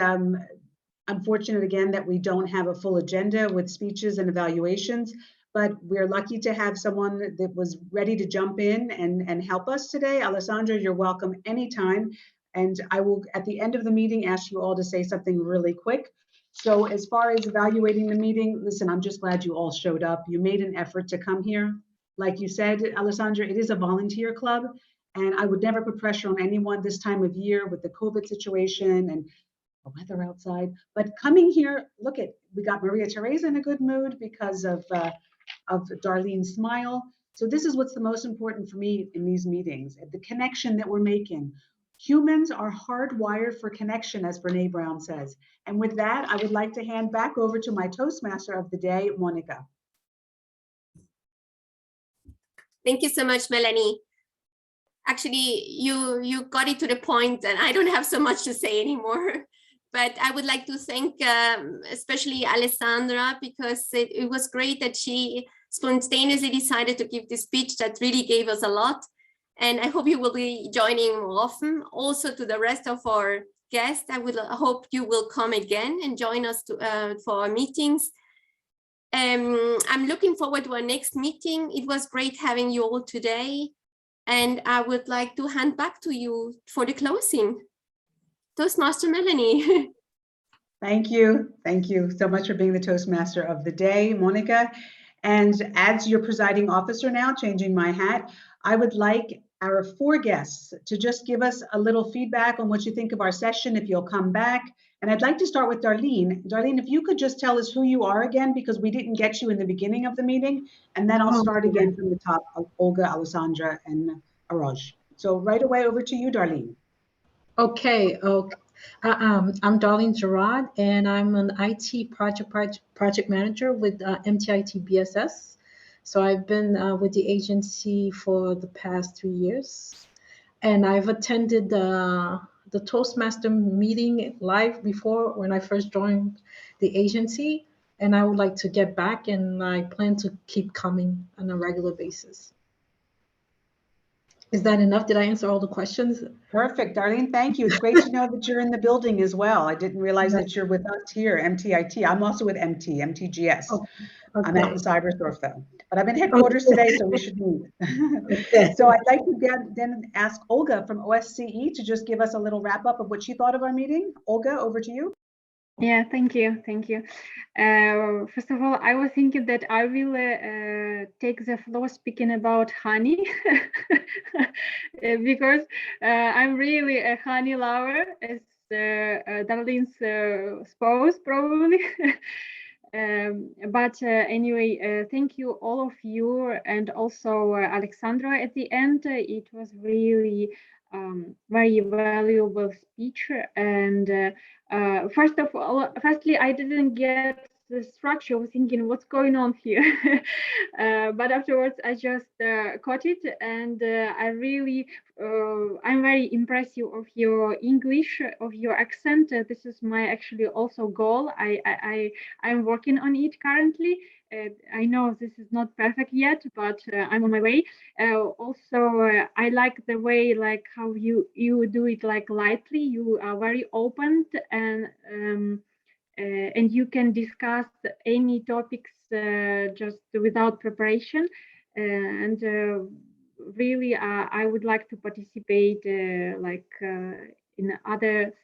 Speaker 1: unfortunate again that we don't have a full agenda with speeches and evaluations, but we're lucky to have someone that was ready to jump in and help us today. Alessandra, you're welcome anytime. And I will, at the end of the meeting, ask you all to say something really quick. So as far as evaluating the meeting, listen, I'm just glad you all showed up. You made an effort to come here. Like you said, Alessandra, it is a volunteer club, and I would never put pressure on anyone this time of year with the COVID situation and the weather outside. But coming here, look at, we got Maria Teresa in a good mood because of Darlene's smile. So this is what's the most important for me in these meetings, the connection that we're making. Humans are hardwired for connection, as Brene Brown says. And with that, I would like to hand back over to my Toastmaster of the day, Monica.
Speaker 7: Thank you so much, Melanie. Actually, you got it to the point, and I don't have so much to say anymore. But I would like to thank especially Alessandra, because it was great that she spontaneously decided to give this speech that really gave us a lot. And I hope you will be joining more often. Also to the rest of our guests, I hope you will come again and join us for our meetings. I'm looking forward to our next meeting. It was great having you all today. And I would like to hand back to you for the closing. Toastmaster Melanie.
Speaker 1: Thank you. Thank you so much for being the Toastmaster of the day, Monica. And as your presiding officer now, changing my hat, I would like our 4 guests to just give us a little feedback on what you think of our session, if you'll come back, And I'd like to start with Darlene. Darlene, if you could just tell us who you are again, because we didn't get you in the beginning of the meeting, and then I'll start again from the top of Olga, Alessandra, and Aroj. So right away over to you, Darlene.
Speaker 14: Okay. I'm Darlene Gerard, and I'm an IT project manager with MTIT BSS. So I've been with the agency for the past 3 years, and I've attended the Toastmaster meeting live before when I first joined the agency, and I would like to get back, and I plan to keep coming on a regular basis. Is that enough? Did I answer all the questions?
Speaker 1: Perfect, Darlene, thank you. It's great to know that you're in the building as well. I didn't realize that you're with us here, MTIT. I'm also with MTGS.
Speaker 14: Okay.
Speaker 1: I'm out in Cybersdorf though, but I'm in headquarters today, so we should meet. So I'd like to then ask Olga from OSCE to just give us a little wrap up of what she thought of our meeting. Olga, over to you.
Speaker 3: Yeah, thank you. First of all, I was thinking that I will take the floor speaking about honey because I'm really a honey lover, as Darlene's spouse probably. But anyway, thank you all of you, and also Alexandra at the end. It was really very valuable speech. And firstly, I didn't get the structure. I was thinking, what's going on here? But afterwards, I just caught it, and I'm very impressed of your English, of your accent. This is my actually also goal. I'm working on it currently. I know this is not perfect yet, but I'm on my way. I like the way, like how you do it, like lightly. You are very open, and you can discuss any topics just without preparation. Really, I would like to participate in other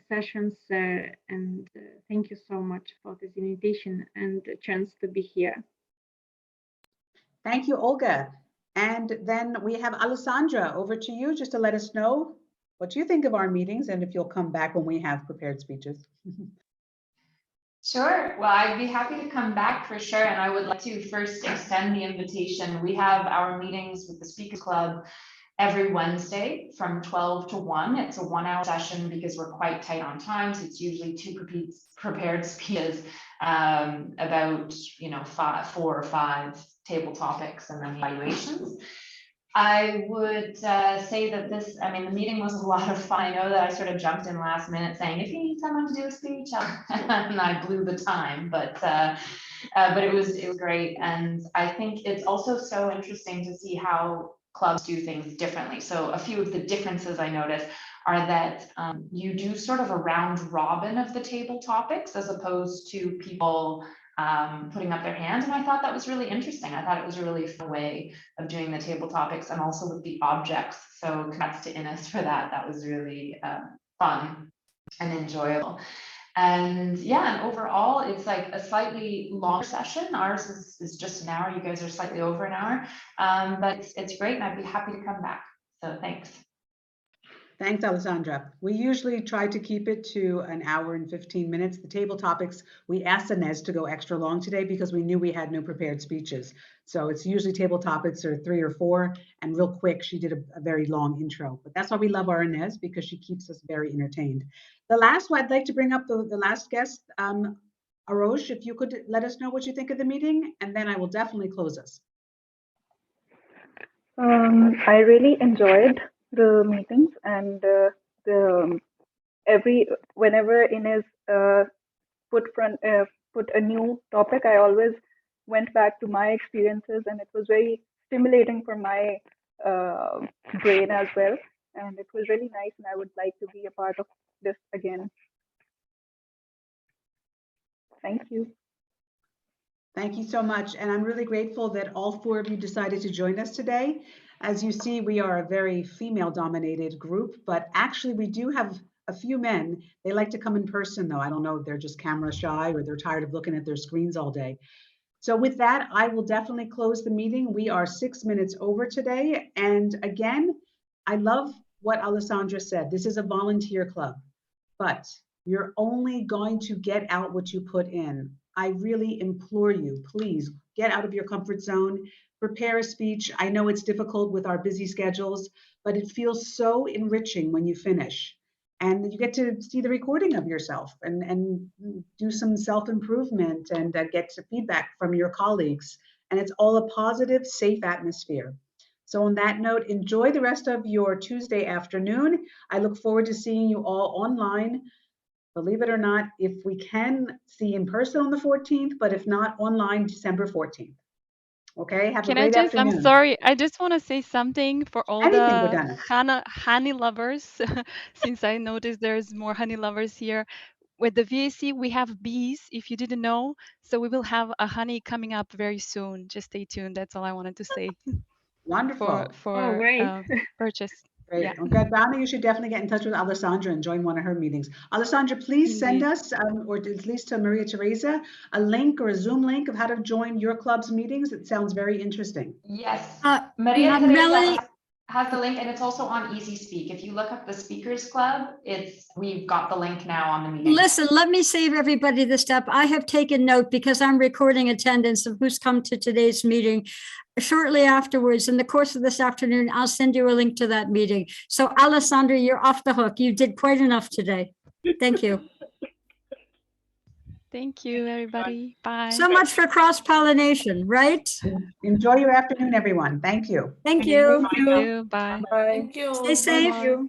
Speaker 3: sessions. And thank you so much for this invitation and the chance to be here.
Speaker 1: Thank you, Olga. And then we have Alessandra, over to you just to let us know what you think of our meetings and if you'll come back when we have prepared speeches.
Speaker 4: Sure. Well, I'd be happy to come back for sure. And I would like to first extend the invitation. We have our meetings with the Speakers Club every Wednesday from 12 to 1. It's a 1-hour session because we're quite tight on time. So it's usually 2 prepared speeches about 4 or 5 table topics and then evaluations. I would say that the meeting was a lot of fun. I know that I sort of jumped in last minute saying, if you need someone to do a speech, and I blew the time, but it was great. And I think it's also so interesting to see how clubs do things differently. So a few of the differences I noticed are that you do sort of a round robin of the table topics as opposed to people putting up their hands. And I thought that was really interesting. I thought it was a really fun way of doing the table topics and also with the objects. So congrats to Ines for that. That was really fun and enjoyable. And yeah, and overall, it's like a slightly longer session. Ours is just an hour. You guys are slightly over an hour, but it's great, and I'd be happy to come back. So thanks.
Speaker 1: Thanks, Alessandra. We usually try to keep it to an hour and 15 minutes. The table topics, we asked Inez to go extra long today because we knew we had no prepared speeches. So it's usually table topics are 3 or 4, and real quick, she did a very long intro. But that's why we love our Inez, because she keeps us very entertained. The last one, I'd like to bring up the last guest, Aroj, if you could let us know what you think of the meeting, and then I will definitely close us.
Speaker 5: I really enjoyed the meetings, and whenever Ines put a new topic, I always went back to my experiences, and it was very stimulating for my brain as well. And it was really nice, and I would like to be a part of this again. Thank you.
Speaker 1: Thank you so much. And I'm really grateful that all 4 of you decided to join us today. As you see, we are a very female-dominated group, but actually we do have a few men. They like to come in person, though. I don't know if they're just camera shy or they're tired of looking at their screens all day. So with that, I will definitely close the meeting. We are 6 minutes over today. And again, I love what Alessandra said. This is a volunteer club, but You're only going to get out what you put in. I really implore you, please get out of your comfort zone, prepare a speech. I know it's difficult with our busy schedules, but it feels so enriching when you finish. And you get to see the recording of yourself and do some self-improvement and get some feedback from your colleagues. And it's all a positive, safe atmosphere. So on that note, enjoy the rest of your Tuesday afternoon. I look forward to seeing you all online. Believe it or not, if we can see in person on the 14th, but if not, online December 14th. Okay, have a
Speaker 2: Can I
Speaker 1: great
Speaker 2: just, I'm
Speaker 1: afternoon.
Speaker 2: sorry, I just want to say something for all
Speaker 1: Anything,
Speaker 2: the
Speaker 1: Gordana.
Speaker 2: honey lovers, since I noticed there's more honey lovers here. With the VAC, we have bees, if you didn't know. So we will have a honey coming up very soon. Just stay tuned. That's all I wanted to say
Speaker 1: Wonderful.
Speaker 3: Oh, great.
Speaker 2: purchase.
Speaker 1: Great.
Speaker 2: Yeah.
Speaker 1: Well, Donna, you should definitely get in touch with Alessandra and join one of her meetings. Alessandra, please send
Speaker 2: Indeed.
Speaker 1: us, or at least to Maria Teresa, a link or a Zoom link of how to join your club's meetings. It sounds very interesting.
Speaker 4: Yes, Maria Teresa
Speaker 8: Melanie,
Speaker 4: has the link, and it's also on Easy Speak. If you look up the Speakers Club, we've got the link now on the meeting.
Speaker 8: listen, let me save everybody the step. I have taken note because I'm recording attendance of who's come to today's meeting. Shortly afterwards, in the course of this afternoon, I'll send you a link to that meeting. So Alessandra, you're off the hook. You did quite enough today. Thank you.
Speaker 2: Thank you, everybody. Bye.
Speaker 8: So much for cross-pollination, right?
Speaker 1: Enjoy your afternoon, everyone. Thank you.
Speaker 8: Thank you.
Speaker 2: Thank you. Bye.
Speaker 14: Bye.
Speaker 15: Thank you.
Speaker 8: Stay safe.
Speaker 15: Bye-bye.